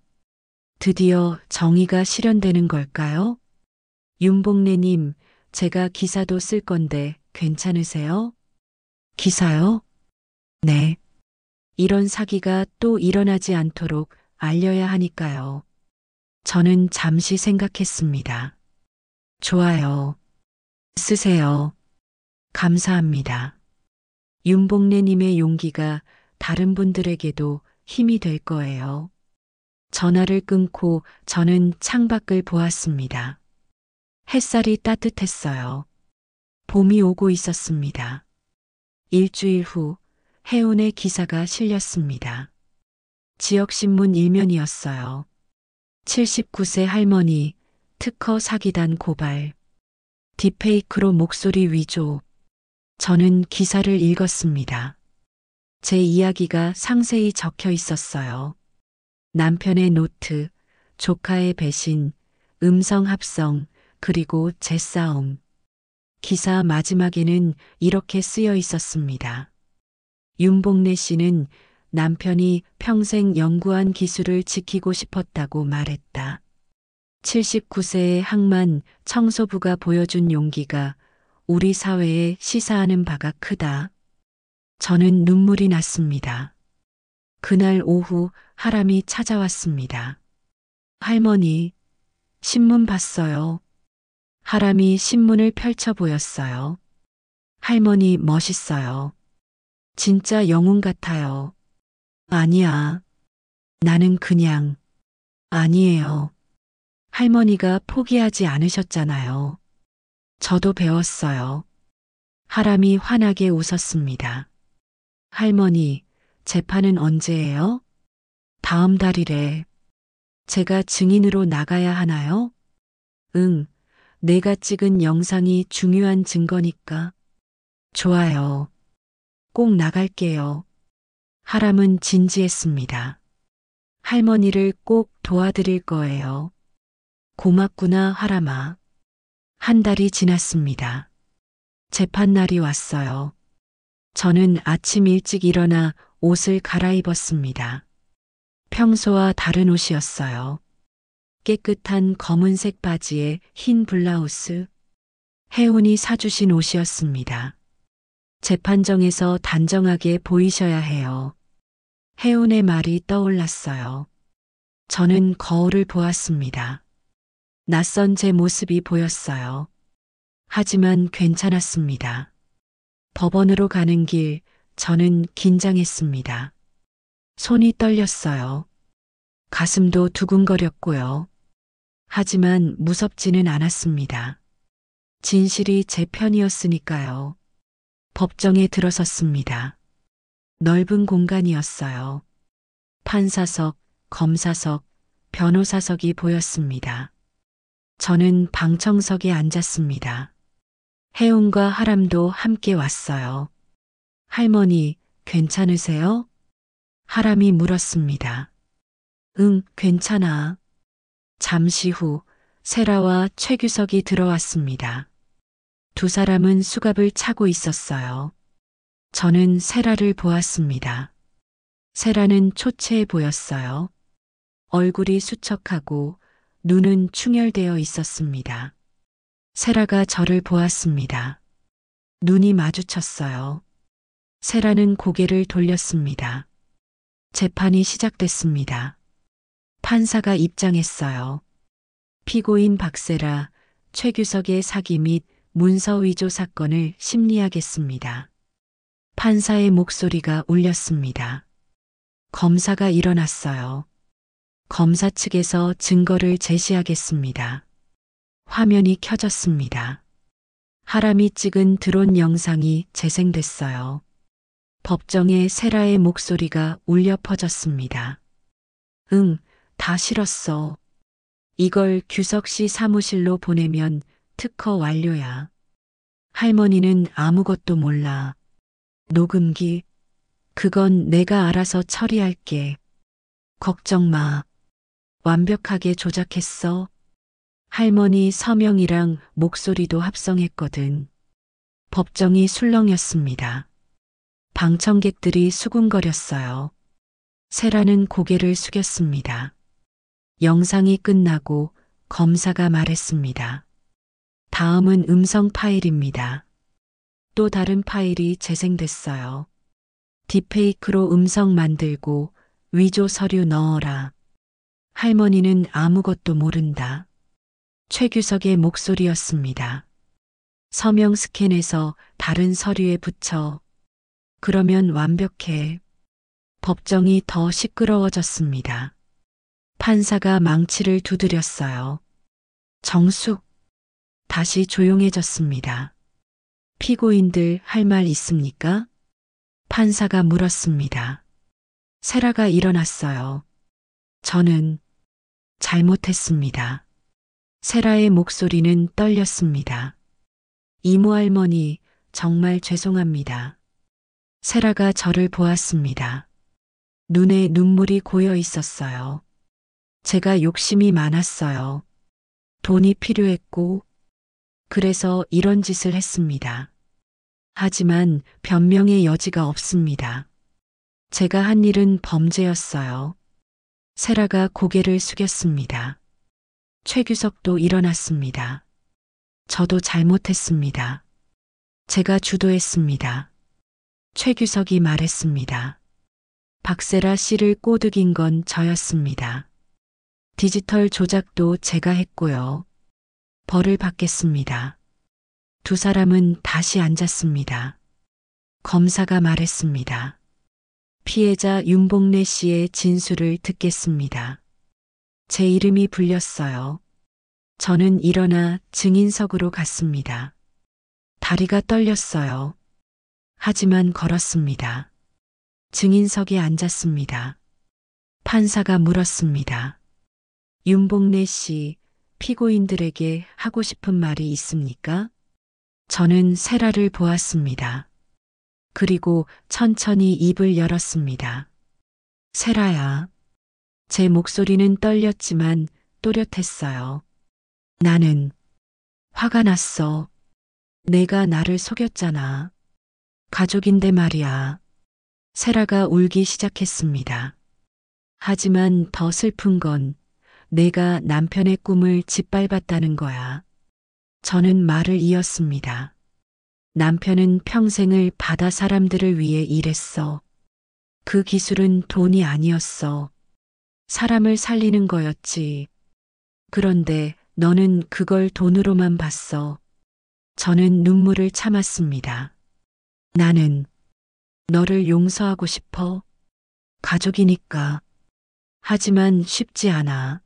드디어 정의가 실현되는 걸까요? 윤복래님, 제가 기사도 쓸 건데 괜찮으세요? 기사요? 네. 이런 사기가 또 일어나지 않도록 알려야 하니까요. 저는 잠시 생각했습니다. 좋아요. 쓰세요. 감사합니다. 윤복래님의 용기가 다른 분들에게도 힘이 될 거예요. 전화를 끊고 저는 창밖을 보았습니다. 햇살이 따뜻했어요. 봄이 오고 있었습니다. 일주일 후 혜운의 기사가 실렸습니다. 지역신문 일면이었어요. 79세 할머니, 특허 사기단 고발. 딥페이크로 목소리 위조. 저는 기사를 읽었습니다. 제 이야기가 상세히 적혀 있었어요. 남편의 노트, 조카의 배신, 음성 합성, 그리고 제 싸움. 기사 마지막에는 이렇게 쓰여 있었습니다. 윤복래 씨는 남편이 평생 연구한 기술을 지키고 싶었다고 말했다. 79세의 항만 청소부가 보여준 용기가 우리 사회에 시사하는 바가 크다. 저는 눈물이 났습니다. 그날 오후 하람이 찾아왔습니다. 할머니, 신문 봤어요. 하람이 신문을 펼쳐 보였어요. 할머니 멋있어요. 진짜 영웅 같아요. 아니야. 나는 그냥. 아니에요. 할머니가 포기하지 않으셨잖아요. 저도 배웠어요. 하람이 환하게 웃었습니다. 할머니, 재판은 언제예요? 다음 달이래. 제가 증인으로 나가야 하나요? 응, 내가 찍은 영상이 중요한 증거니까. 좋아요. 꼭 나갈게요. 하람은 진지했습니다. 할머니를 꼭 도와드릴 거예요. 고맙구나, 하람아. 한 달이 지났습니다. 재판날이 왔어요. 저는 아침 일찍 일어나 옷을 갈아입었습니다. 평소와 다른 옷이었어요. 깨끗한 검은색 바지에 흰 블라우스. 혜운이 사주신 옷이었습니다. 재판정에서 단정하게 보이셔야 해요. 혜운의 말이 떠올랐어요. 저는 거울을 보았습니다. 낯선 제 모습이 보였어요. 하지만 괜찮았습니다. 법원으로 가는 길, 저는 긴장했습니다. 손이 떨렸어요. 가슴도 두근거렸고요. 하지만 무섭지는 않았습니다. 진실이 제 편이었으니까요. 법정에 들어섰습니다. 넓은 공간이었어요. 판사석, 검사석, 변호사석이 보였습니다. 저는 방청석에 앉았습니다. 혜웅과 하람도 함께 왔어요. 할머니, 괜찮으세요? 하람이 물었습니다. 응, 괜찮아. 잠시 후 세라와 최규석이 들어왔습니다. 두 사람은 수갑을 차고 있었어요. 저는 세라를 보았습니다. 세라는 초췌해 보였어요. 얼굴이 수척하고 눈은 충혈되어 있었습니다. 세라가 저를 보았습니다. 눈이 마주쳤어요. 세라는 고개를 돌렸습니다. 재판이 시작됐습니다. 판사가 입장했어요. 피고인 박세라, 최규석의 사기 및 문서 위조 사건을 심리하겠습니다. 판사의 목소리가 울렸습니다. 검사가 일어났어요. 검사 측에서 증거를 제시하겠습니다. 화면이 켜졌습니다. 하람이 찍은 드론 영상이 재생됐어요. 법정에 세라의 목소리가 울려 퍼졌습니다. 응, 다 실었어. 이걸 규석 씨 사무실로 보내면 특허 완료야. 할머니는 아무것도 몰라. 녹음기, 그건 내가 알아서 처리할게. 걱정 마. 완벽하게 조작했어. 할머니 서명이랑 목소리도 합성했거든. 법정이 술렁였습니다. 방청객들이 수군거렸어요. 세라는 고개를 숙였습니다. 영상이 끝나고 검사가 말했습니다. 다음은 음성 파일입니다. 또 다른 파일이 재생됐어요. 딥페이크로 음성 만들고 위조 서류 넣어라. 할머니는 아무것도 모른다. 최규석의 목소리였습니다. 서명 스캔해서 다른 서류에 붙여. 그러면 완벽해. 법정이 더 시끄러워졌습니다. 판사가 망치를 두드렸어요. 정숙. 다시 조용해졌습니다. 피고인들 할 말 있습니까? 판사가 물었습니다. 세라가 일어났어요. 저는 잘못했습니다. 세라의 목소리는 떨렸습니다. 이모 할머니, 정말 죄송합니다. 세라가 저를 보았습니다. 눈에 눈물이 고여 있었어요. 제가 욕심이 많았어요. 돈이 필요했고, 그래서 이런 짓을 했습니다. 하지만 변명의 여지가 없습니다. 제가 한 일은 범죄였어요. 세라가 고개를 숙였습니다. 최규석도 일어났습니다. 저도 잘못했습니다. 제가 주도했습니다. 최규석이 말했습니다. 박세라 씨를 꼬드긴 건 저였습니다. 디지털 조작도 제가 했고요. 벌을 받겠습니다. 두 사람은 다시 앉았습니다. 검사가 말했습니다. 피해자 윤봉래 씨의 진술을 듣겠습니다. 제 이름이 불렸어요. 저는 일어나 증인석으로 갔습니다. 다리가 떨렸어요. 하지만 걸었습니다. 증인석에 앉았습니다. 판사가 물었습니다. 윤봉래 씨, 피고인들에게 하고 싶은 말이 있습니까? 저는 세라를 보았습니다. 그리고 천천히 입을 열었습니다. 세라야. 제 목소리는 떨렸지만 또렷했어요. 나는 화가 났어. 내가 나를 속였잖아. 가족인데 말이야. 세라가 울기 시작했습니다. 하지만 더 슬픈 건 내가 남편의 꿈을 짓밟았다는 거야. 저는 말을 이었습니다. 남편은 평생을 바다 사람들을 위해 일했어. 그 기술은 돈이 아니었어. 사람을 살리는 거였지. 그런데 너는 그걸 돈으로만 봤어. 저는 눈물을 참았습니다. 나는 너를 용서하고 싶어. 가족이니까. 하지만 쉽지 않아.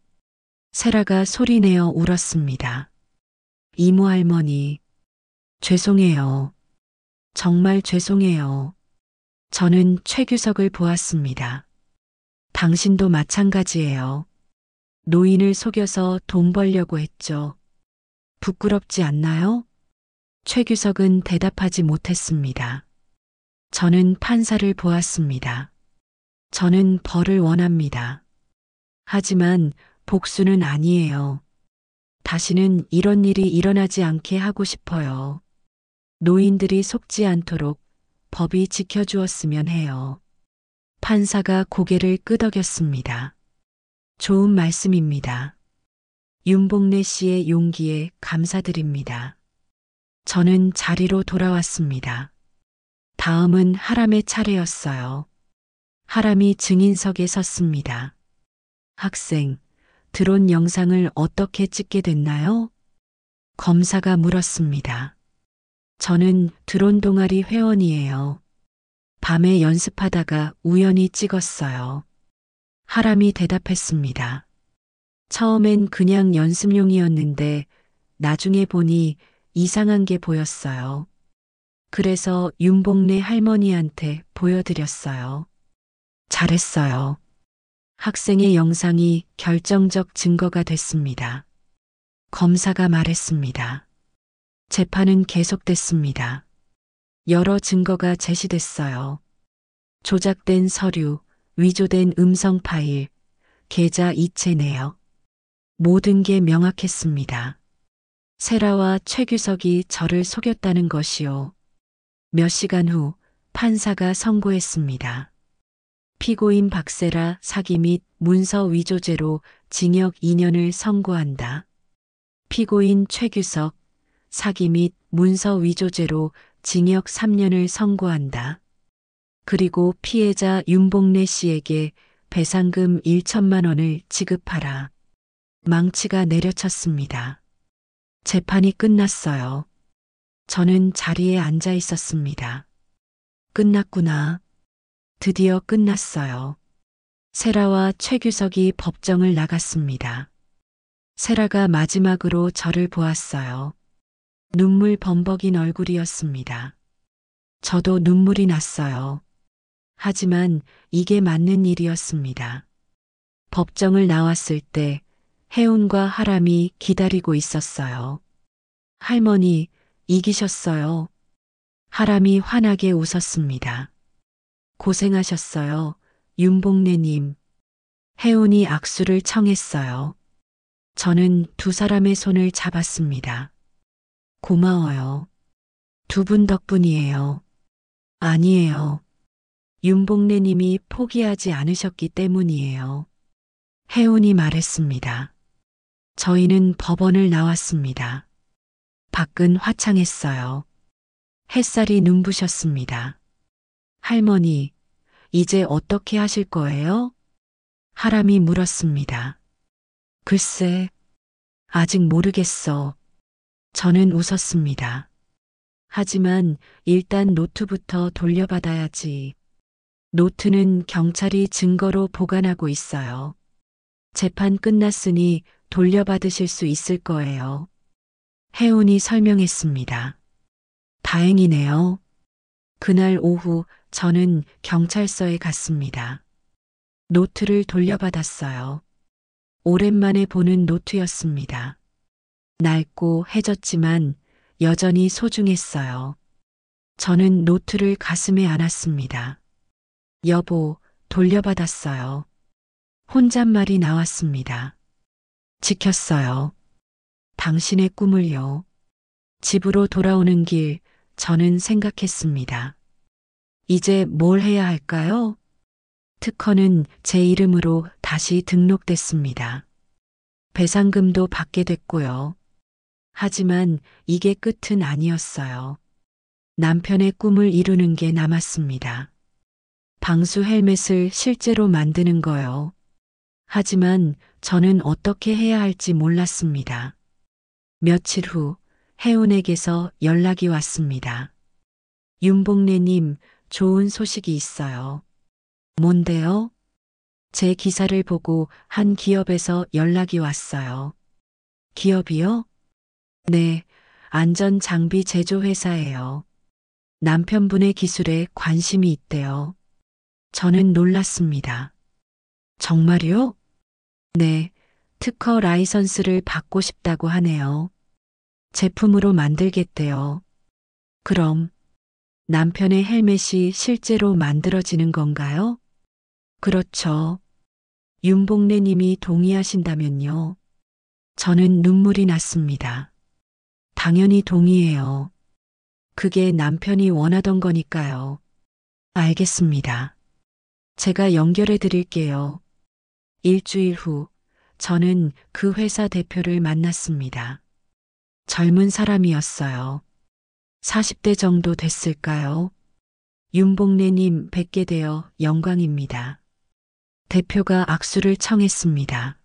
세라가 소리내어 울었습니다. 이모 할머니, 죄송해요. 정말 죄송해요. 저는 최규석을 보았습니다. 당신도 마찬가지예요. 노인을 속여서 돈 벌려고 했죠. 부끄럽지 않나요? 최규석은 대답하지 못했습니다. 저는 판사를 보았습니다. 저는 벌을 원합니다. 하지만 복수는 아니에요. 다시는 이런 일이 일어나지 않게 하고 싶어요. 노인들이 속지 않도록 법이 지켜주었으면 해요. 판사가 고개를 끄덕였습니다. 좋은 말씀입니다. 윤복래 씨의 용기에 감사드립니다. 저는 자리로 돌아왔습니다. 다음은 하람의 차례였어요. 하람이 증인석에 섰습니다. 학생, 드론 영상을 어떻게 찍게 됐나요? 검사가 물었습니다. 저는 드론 동아리 회원이에요. 밤에 연습하다가 우연히 찍었어요. 하람이 대답했습니다. 처음엔 그냥 연습용이었는데 나중에 보니 이상한 게 보였어요. 그래서 윤복래 할머니한테 보여드렸어요. 잘했어요. 학생의 영상이 결정적 증거가 됐습니다. 검사가 말했습니다. 재판은 계속됐습니다. 여러 증거가 제시됐어요. 조작된 서류, 위조된 음성 파일, 계좌 이체 내역. 모든 게 명확했습니다. 세라와 최규석이 저를 속였다는 것이요. 몇 시간 후 판사가 선고했습니다. 피고인 박세라 사기 및 문서 위조죄로 징역 2년을 선고한다. 피고인 최규석 사기 및 문서 위조죄로 징역 3년을 선고한다. 그리고 피해자 윤복래 씨에게 배상금 1천만 원을 지급하라. 망치가 내려쳤습니다. 재판이 끝났어요. 저는 자리에 앉아 있었습니다. 끝났구나. 드디어 끝났어요. 세라와 최규석이 법정을 나갔습니다. 세라가 마지막으로 저를 보았어요. 눈물 범벅인 얼굴이었습니다. 저도 눈물이 났어요. 하지만 이게 맞는 일이었습니다. 법정을 나왔을 때 혜운과 하람이 기다리고 있었어요. 할머니, 이기셨어요. 하람이 환하게 웃었습니다. 고생하셨어요, 윤복래님. 혜운이 악수를 청했어요. 저는 두 사람의 손을 잡았습니다. 고마워요. 두 분 덕분이에요. 아니에요. 윤복래님이 포기하지 않으셨기 때문이에요. 혜운이 말했습니다. 저희는 법원을 나왔습니다. 밖은 화창했어요. 햇살이 눈부셨습니다. 할머니, 이제 어떻게 하실 거예요? 하람이 물었습니다. 글쎄, 아직 모르겠어. 저는 웃었습니다. 하지만 일단 노트부터 돌려받아야지. 노트는 경찰이 증거로 보관하고 있어요. 재판 끝났으니 돌려받으실 수 있을 거예요. 혜운이 설명했습니다. 다행이네요. 그날 오후 저는 경찰서에 갔습니다. 노트를 돌려받았어요. 오랜만에 보는 노트였습니다. 낡고 해졌지만 여전히 소중했어요. 저는 노트를 가슴에 안았습니다. 여보, 돌려받았어요. 혼잣말이 나왔습니다. 지켰어요. 당신의 꿈을요. 집으로 돌아오는 길 저는 생각했습니다. 이제 뭘 해야 할까요? 특허는 제 이름으로 다시 등록됐습니다. 배상금도 받게 됐고요. 하지만 이게 끝은 아니었어요. 남편의 꿈을 이루는 게 남았습니다. 방수 헬멧을 실제로 만드는 거요. 하지만 저는 어떻게 해야 할지 몰랐습니다. 며칠 후 혜운에게서 연락이 왔습니다. 윤복래님, 좋은 소식이 있어요. 뭔데요? 제 기사를 보고 한 기업에서 연락이 왔어요. 기업이요? 네, 안전장비 제조회사예요. 남편분의 기술에 관심이 있대요. 저는 놀랐습니다. 정말요? 네, 특허 라이선스를 받고 싶다고 하네요. 제품으로 만들겠대요. 그럼 남편의 헬멧이 실제로 만들어지는 건가요? 그렇죠. 윤복래 님이 동의하신다면요. 저는 눈물이 났습니다. 당연히 동의해요. 그게 남편이 원하던 거니까요. 알겠습니다. 제가 연결해 드릴게요. 일주일 후, 저는 그 회사 대표를 만났습니다. 젊은 사람이었어요. 40대 정도 됐을까요? 윤복래님 뵙게 되어 영광입니다. 대표가 악수를 청했습니다.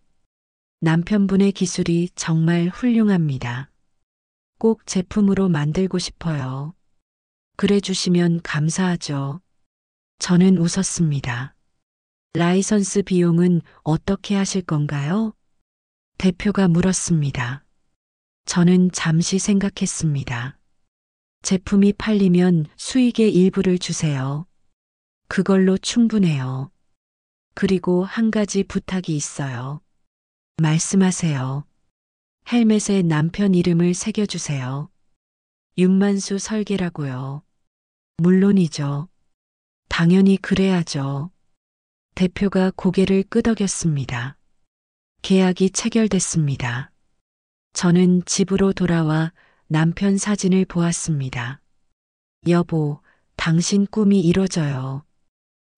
남편분의 기술이 정말 훌륭합니다. 꼭 제품으로 만들고 싶어요. 그래 주시면 감사하죠. 저는 웃었습니다. 라이선스 비용은 어떻게 하실 건가요? 대표가 물었습니다. 저는 잠시 생각했습니다. 제품이 팔리면 수익의 일부를 주세요. 그걸로 충분해요. 그리고 한 가지 부탁이 있어요. 말씀하세요. 헬멧에 남편 이름을 새겨주세요. 윤만수 설계라고요. 물론이죠. 당연히 그래야죠. 대표가 고개를 끄덕였습니다. 계약이 체결됐습니다. 저는 집으로 돌아와 남편 사진을 보았습니다. 여보, 당신 꿈이 이뤄져요.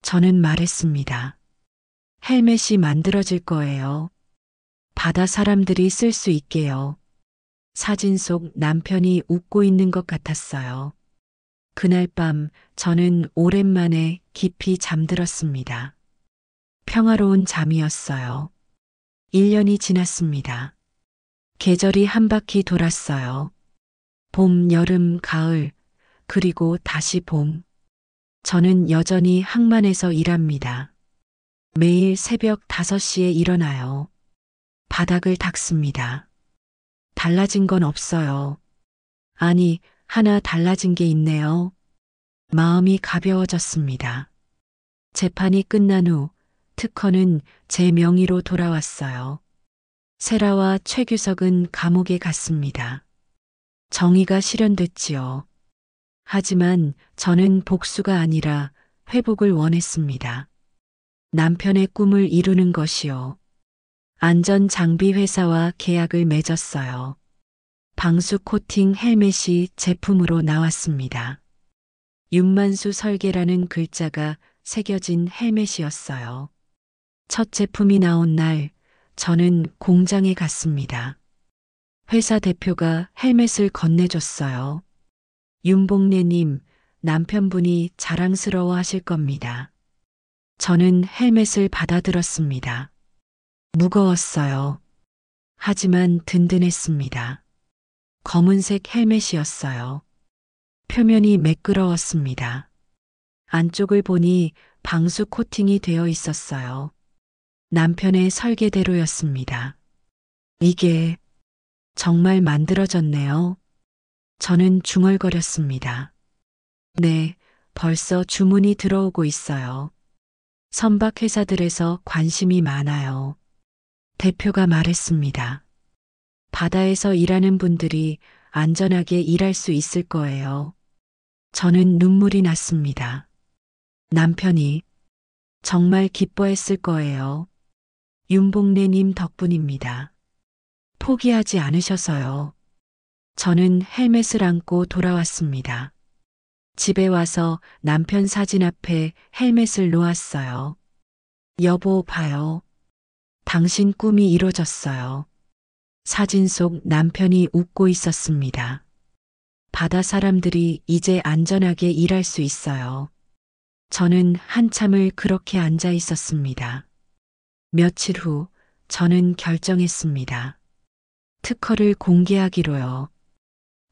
저는 말했습니다. 헬멧이 만들어질 거예요. 바다 사람들이 쓸 수 있게요. 사진 속 남편이 웃고 있는 것 같았어요. 그날 밤 저는 오랜만에 깊이 잠들었습니다. 평화로운 잠이었어요. 1년이 지났습니다. 계절이 한 바퀴 돌았어요. 봄, 여름, 가을, 그리고 다시 봄. 저는 여전히 항만에서 일합니다. 매일 새벽 5시에 일어나요. 바닥을 닦습니다. 달라진 건 없어요. 아니, 하나 달라진 게 있네요. 마음이 가벼워졌습니다. 재판이 끝난 후 특허는 제 명의로 돌아왔어요. 세라와 최규석은 감옥에 갔습니다. 정의가 실현됐지요. 하지만 저는 복수가 아니라 회복을 원했습니다. 남편의 꿈을 이루는 것이요. 안전장비 회사와 계약을 맺었어요. 방수 코팅 헬멧이 제품으로 나왔습니다. 윤만수 설계라는 글자가 새겨진 헬멧이었어요. 첫 제품이 나온 날, 저는 공장에 갔습니다. 회사 대표가 헬멧을 건네줬어요. 윤복래님, 남편분이 자랑스러워 하실 겁니다. 저는 헬멧을 받아들었습니다. 무거웠어요. 하지만 든든했습니다. 검은색 헬멧이었어요. 표면이 매끄러웠습니다. 안쪽을 보니 방수 코팅이 되어 있었어요. 남편의 설계대로였습니다. 이게 정말 만들어졌네요. 저는 중얼거렸습니다. 네, 벌써 주문이 들어오고 있어요. 선박 회사들에서 관심이 많아요. 대표가 말했습니다. 바다에서 일하는 분들이 안전하게 일할 수 있을 거예요. 저는 눈물이 났습니다. 남편이 정말 기뻐했을 거예요. 윤복래님 덕분입니다. 포기하지 않으셔서요. 저는 헬멧을 안고 돌아왔습니다. 집에 와서 남편 사진 앞에 헬멧을 놓았어요. 여보, 봐요. 당신 꿈이 이루어졌어요. 사진 속 남편이 웃고 있었습니다. 바다 사람들이 이제 안전하게 일할 수 있어요. 저는 한참을 그렇게 앉아 있었습니다. 며칠 후 저는 결정했습니다. 특허를 공개하기로요.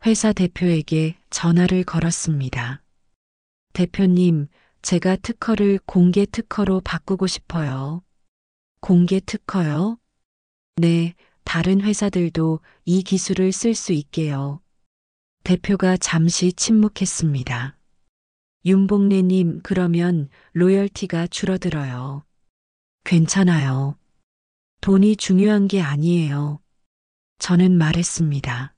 회사 대표에게 전화를 걸었습니다. 대표님, 제가 특허를 공개 특허로 바꾸고 싶어요. 공개 특허요? 네, 다른 회사들도 이 기술을 쓸 수 있게요. 대표가 잠시 침묵했습니다. 윤복래님, 그러면 로열티가 줄어들어요. 괜찮아요. 돈이 중요한 게 아니에요. 저는 말했습니다.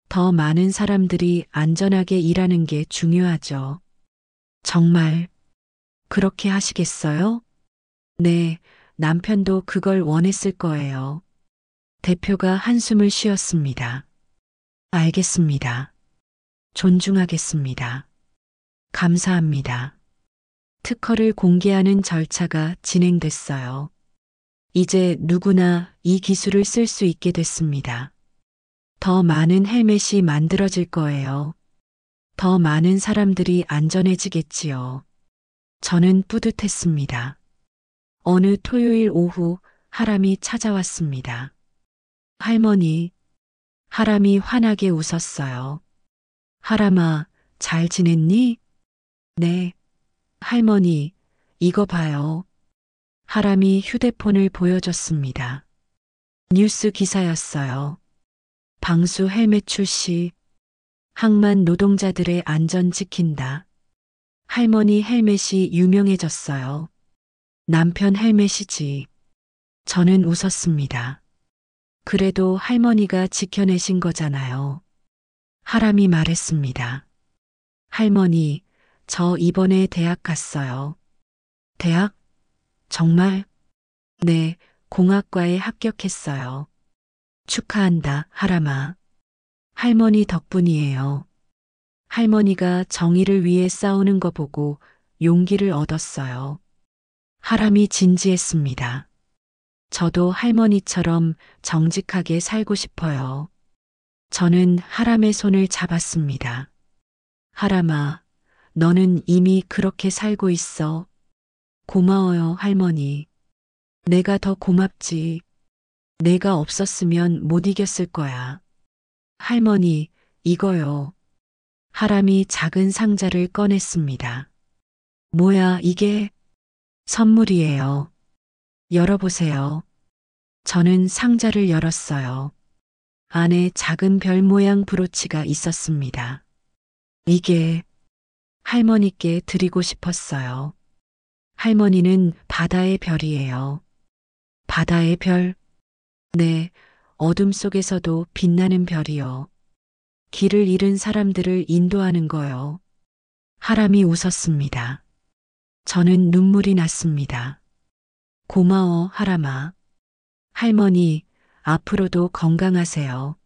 더 많은 사람들이 안전하게 일하는 게 중요하죠. 정말 그렇게 하시겠어요? 네, 남편도 그걸 원했을 거예요. 대표가 한숨을 쉬었습니다. 알겠습니다. 존중하겠습니다. 감사합니다. 특허를 공개하는 절차가 진행됐어요. 이제 누구나 이 기술을 쓸 수 있게 됐습니다. 더 많은 헬멧이 만들어질 거예요. 더 많은 사람들이 안전해지겠지요. 저는 뿌듯했습니다. 어느 토요일 오후 하람이 찾아왔습니다. 할머니, 하람이 환하게 웃었어요. 하람아, 잘 지냈니? 네. 할머니, 이거 봐요. 하람이 휴대폰을 보여줬습니다. 뉴스 기사였어요. 방수 헬멧 출시. 항만 노동자들의 안전 지킨다. 할머니 헬멧이 유명해졌어요. 남편 헬멧이지. 저는 웃었습니다. 그래도 할머니가 지켜내신 거잖아요. 하람이 말했습니다. 할머니, 저 이번에 대학 갔어요. 대학? 정말? 네, 공학과에 합격했어요. 축하한다, 하람아. 할머니 덕분이에요. 할머니가 정의를 위해 싸우는 거 보고 용기를 얻었어요. 하람이 진지했습니다. 저도 할머니처럼 정직하게 살고 싶어요. 저는 하람의 손을 잡았습니다. 하람아, 너는 이미 그렇게 살고 있어. 고마워요, 할머니. 내가 더 고맙지. 내가 없었으면 못 이겼을 거야. 할머니, 이거요. 하람이 작은 상자를 꺼냈습니다. 뭐야, 이게? 선물이에요. 열어보세요. 저는 상자를 열었어요. 안에 작은 별 모양 브로치가 있었습니다. 이게 할머니께 드리고 싶었어요. 할머니는 바다의 별이에요. 바다의 별? 네, 어둠 속에서도 빛나는 별이요. 길을 잃은 사람들을 인도하는 거요. 하람이 웃었습니다. 저는 눈물이 났습니다. 고마워, 하람아. 할머니, 앞으로도 건강하세요.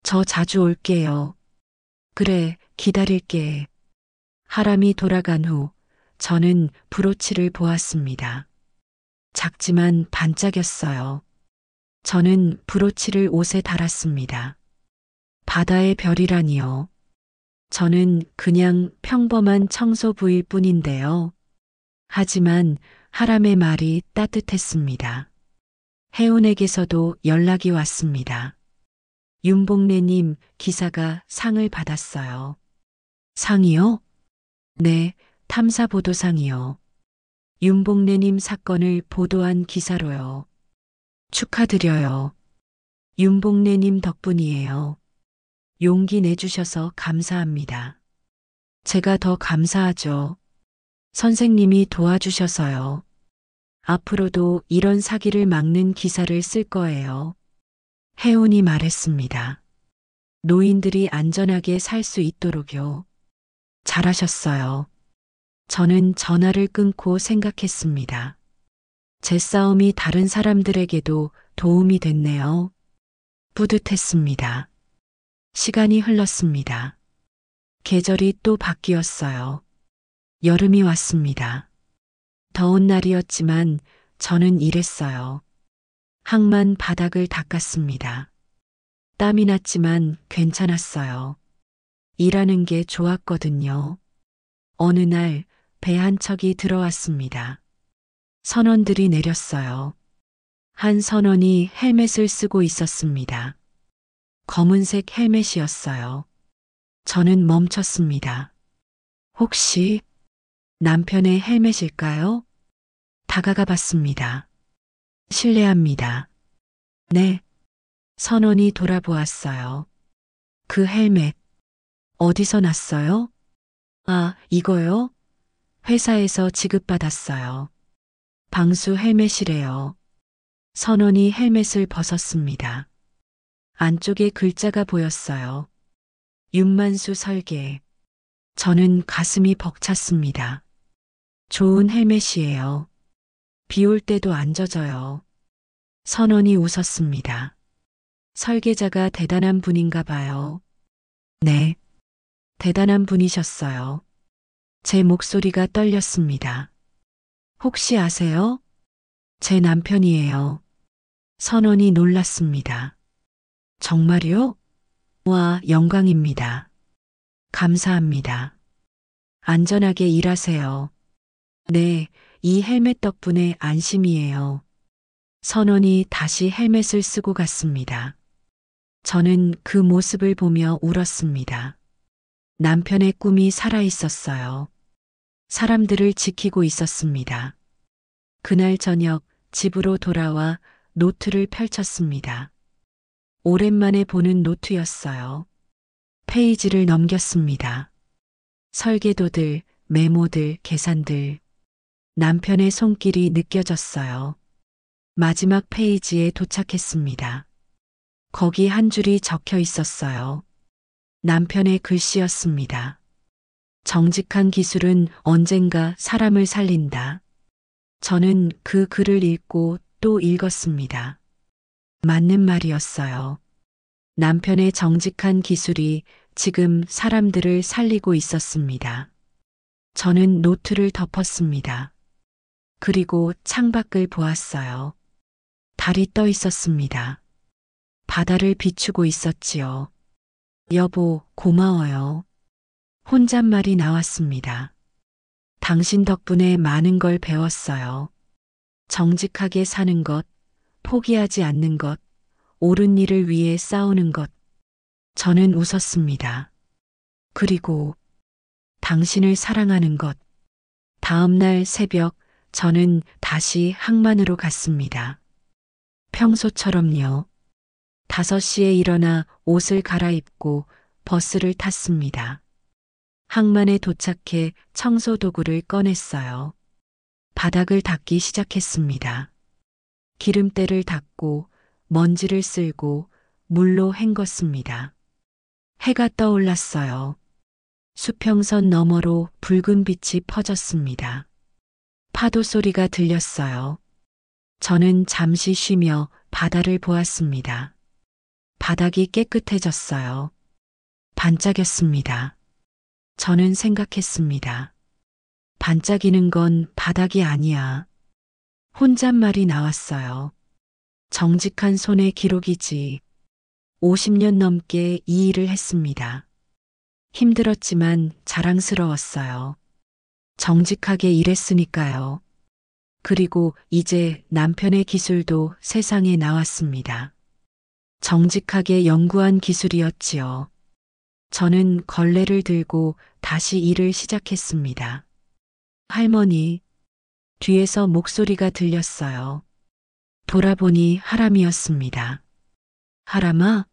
저 자주 올게요. 그래, 기다릴게. 하람이 돌아간 후 저는 브로치를 보았습니다. 작지만 반짝였어요. 저는 브로치를 옷에 달았습니다. 바다의 별이라니요. 저는 그냥 평범한 청소부일 뿐인데요. 하지만 하람의 말이 따뜻했습니다. 해운에게서도 연락이 왔습니다. 윤복래님, 기사가 상을 받았어요. 상이요? 네, 탐사보도상이요. 윤복래님 사건을 보도한 기사로요. 축하드려요. 윤복래님 덕분이에요. 용기 내주셔서 감사합니다. 제가 더 감사하죠. 선생님이 도와주셔서요. 앞으로도 이런 사기를 막는 기사를 쓸 거예요. 해운이 말했습니다. 노인들이 안전하게 살 수 있도록요. 잘하셨어요. 저는 전화를 끊고 생각했습니다. 제 싸움이 다른 사람들에게도 도움이 됐네요. 뿌듯했습니다. 시간이 흘렀습니다. 계절이 또 바뀌었어요. 여름이 왔습니다. 더운 날이었지만 저는 일했어요. 항만 바닥을 닦았습니다. 땀이 났지만 괜찮았어요. 일하는 게 좋았거든요. 어느 날 배 한 척이 들어왔습니다. 선원들이 내렸어요. 한 선원이 헬멧을 쓰고 있었습니다. 검은색 헬멧이었어요. 저는 멈췄습니다. 혹시 남편의 헬멧일까요? 다가가 봤습니다. 실례합니다. 네. 선원이 돌아보았어요. 그 헬멧, 어디서 났어요? 아, 이거요? 회사에서 지급받았어요. 방수 헬멧이래요. 선원이 헬멧을 벗었습니다. 안쪽에 글자가 보였어요. 윤만수 설계. 저는 가슴이 벅찼습니다. 좋은 헬멧이에요. 비 올 때도 안 젖어요. 선원이 웃었습니다. 설계자가 대단한 분인가 봐요. 네, 대단한 분이셨어요. 제 목소리가 떨렸습니다. 혹시 아세요? 제 남편이에요. 선원이 놀랐습니다. 정말요? 와, 영광입니다. 감사합니다. 안전하게 일하세요. 네, 이 헬멧 덕분에 안심이에요. 선원이 다시 헬멧을 쓰고 갔습니다. 저는 그 모습을 보며 울었습니다. 남편의 꿈이 살아 있었어요. 사람들을 지키고 있었습니다. 그날 저녁 집으로 돌아와 노트를 펼쳤습니다. 오랜만에 보는 노트였어요. 페이지를 넘겼습니다. 설계도들, 메모들, 계산들. 남편의 손길이 느껴졌어요. 마지막 페이지에 도착했습니다. 거기 한 줄이 적혀 있었어요. 남편의 글씨였습니다. 정직한 기술은 언젠가 사람을 살린다. 저는 그 글을 읽고 또 읽었습니다. 맞는 말이었어요. 남편의 정직한 기술이 지금 사람들을 살리고 있었습니다. 저는 노트를 덮었습니다. 그리고 창밖을 보았어요. 달이 떠 있었습니다. 바다를 비추고 있었지요. 여보, 고마워요. 혼잣말이 나왔습니다. 당신 덕분에 많은 걸 배웠어요. 정직하게 사는 것, 포기하지 않는 것, 옳은 일을 위해 싸우는 것. 저는 웃었습니다. 그리고 당신을 사랑하는 것. 다음 날 새벽 저는 다시 항만으로 갔습니다. 평소처럼요. 5시에 일어나 옷을 갈아입고 버스를 탔습니다. 항만에 도착해 청소 도구를 꺼냈어요. 바닥을 닦기 시작했습니다. 기름때를 닦고 먼지를 쓸고 물로 헹궜습니다. 해가 떠올랐어요. 수평선 너머로 붉은 빛이 퍼졌습니다. 파도 소리가 들렸어요. 저는 잠시 쉬며 바다를 보았습니다. 바닥이 깨끗해졌어요. 반짝였습니다. 저는 생각했습니다. 반짝이는 건 바닥이 아니야. 혼잣말이 나왔어요. 정직한 손의 기록이지. 50년 넘게 이 일을 했습니다. 힘들었지만 자랑스러웠어요. 정직하게 일했으니까요. 그리고 이제 남편의 기술도 세상에 나왔습니다. 정직하게 연구한 기술이었지요. 저는 걸레를 들고 다시 일을 시작했습니다. 할머니, 뒤에서 목소리가 들렸어요. 돌아보니 하람이었습니다. 하람아,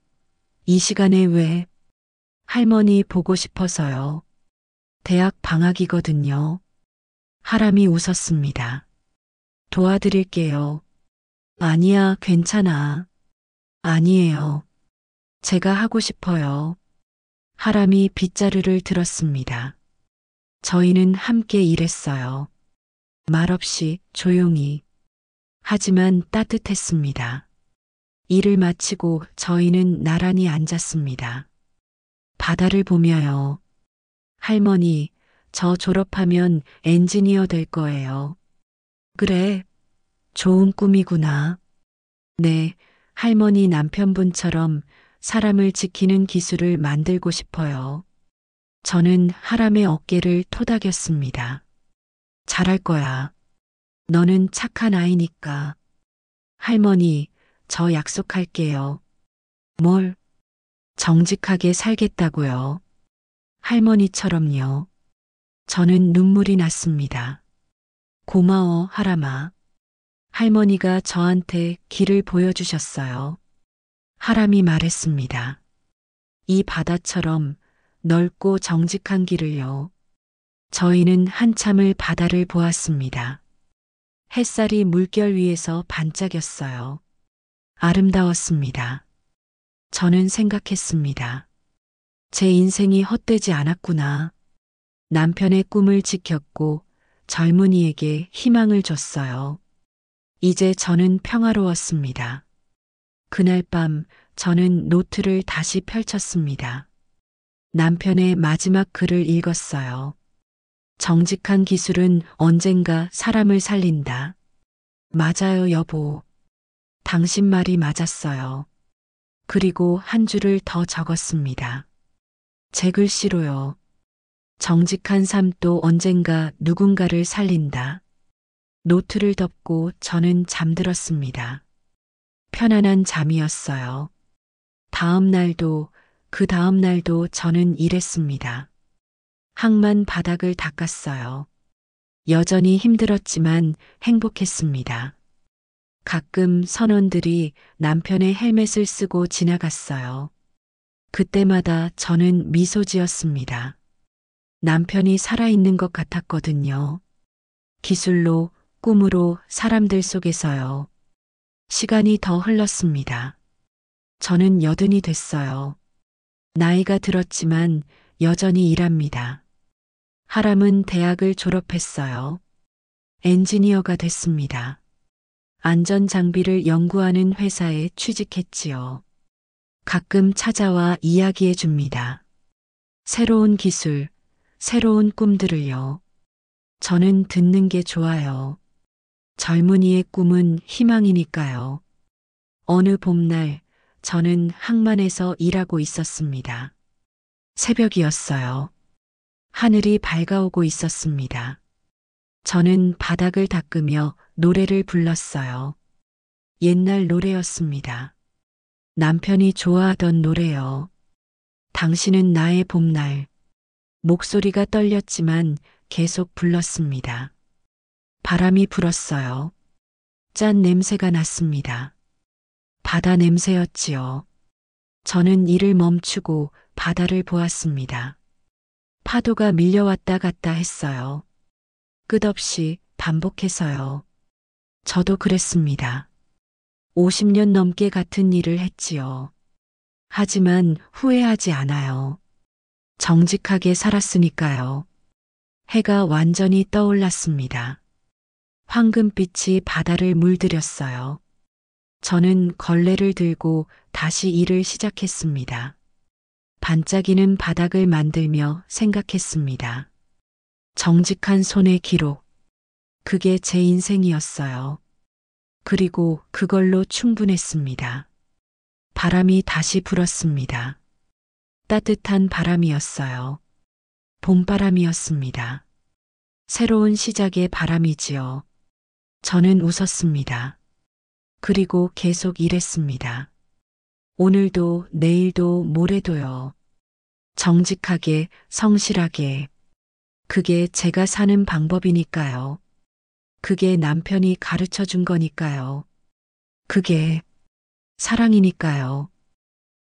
이 시간에 왜? 할머니 보고 싶어서요. 대학 방학이거든요. 하람이 웃었습니다. 도와드릴게요. 아니야, 괜찮아. 아니에요. 제가 하고 싶어요. 하람이 빗자루를 들었습니다. 저희는 함께 일했어요. 말없이 조용히. 하지만 따뜻했습니다. 일을 마치고 저희는 나란히 앉았습니다. 바다를 보며요. 할머니, 저 졸업하면 엔지니어 될 거예요. 그래, 좋은 꿈이구나. 네, 할머니 남편분처럼 사람을 지키는 기술을 만들고 싶어요. 저는 하람의 어깨를 토닥였습니다. 잘할 거야. 너는 착한 아이니까. 할머니, 저 약속할게요. 뭘? 정직하게 살겠다고요. 할머니처럼요. 저는 눈물이 났습니다. 고마워, 하람아. 할머니가 저한테 길을 보여주셨어요. 하람이 말했습니다. 이 바다처럼 넓고 정직한 길을요. 저희는 한참을 바다를 보았습니다. 햇살이 물결 위에서 반짝였어요. 아름다웠습니다. 저는 생각했습니다. 제 인생이 헛되지 않았구나. 남편의 꿈을 지켰고 젊은이에게 희망을 줬어요. 이제 저는 평화로웠습니다. 그날 밤 저는 노트를 다시 펼쳤습니다. 남편의 마지막 글을 읽었어요. 정직한 기술은 언젠가 사람을 살린다. 맞아요, 여보. 당신 말이 맞았어요. 그리고 한 줄을 더 적었습니다. 제 글씨로요. 정직한 삶도 언젠가 누군가를 살린다. 노트를 덮고 저는 잠들었습니다. 편안한 잠이었어요. 다음 날도 그 다음 날도 저는 일했습니다. 항만 바닥을 닦았어요. 여전히 힘들었지만 행복했습니다. 가끔 선원들이 남편의 헬멧을 쓰고 지나갔어요. 그때마다 저는 미소 지었습니다. 남편이 살아있는 것 같았거든요. 기술로, 꿈으로 사람들 속에서요. 시간이 더 흘렀습니다. 저는 80이 됐어요. 나이가 들었지만 여전히 일합니다. 하람은 대학을 졸업했어요. 엔지니어가 됐습니다. 안전장비를 연구하는 회사에 취직했지요. 가끔 찾아와 이야기해 줍니다. 새로운 기술, 새로운 꿈들을요. 저는 듣는 게 좋아요. 젊은이의 꿈은 희망이니까요. 어느 봄날 저는 항만에서 일하고 있었습니다. 새벽이었어요. 하늘이 밝아오고 있었습니다. 저는 바닥을 닦으며 노래를 불렀어요. 옛날 노래였습니다. 남편이 좋아하던 노래요. 당신은 나의 봄날. 목소리가 떨렸지만 계속 불렀습니다. 바람이 불었어요. 짠 냄새가 났습니다. 바다 냄새였지요. 저는 일을 멈추고 바다를 보았습니다. 파도가 밀려왔다 갔다 했어요. 끝없이 반복해서요. 저도 그랬습니다. 50년 넘게 같은 일을 했지요. 하지만 후회하지 않아요. 정직하게 살았으니까요. 해가 완전히 떠올랐습니다. 황금빛이 바다를 물들였어요. 저는 걸레를 들고 다시 일을 시작했습니다. 반짝이는 바닥을 만들며 생각했습니다. 정직한 손의 기록. 그게 제 인생이었어요. 그리고 그걸로 충분했습니다. 바람이 다시 불었습니다. 따뜻한 바람이었어요. 봄바람이었습니다. 새로운 시작의 바람이지요. 저는 웃었습니다. 그리고 계속 일했습니다. 오늘도 내일도 모레도요. 정직하게, 성실하게. 그게 제가 사는 방법이니까요. 그게 남편이 가르쳐 준 거니까요. 그게 사랑이니까요.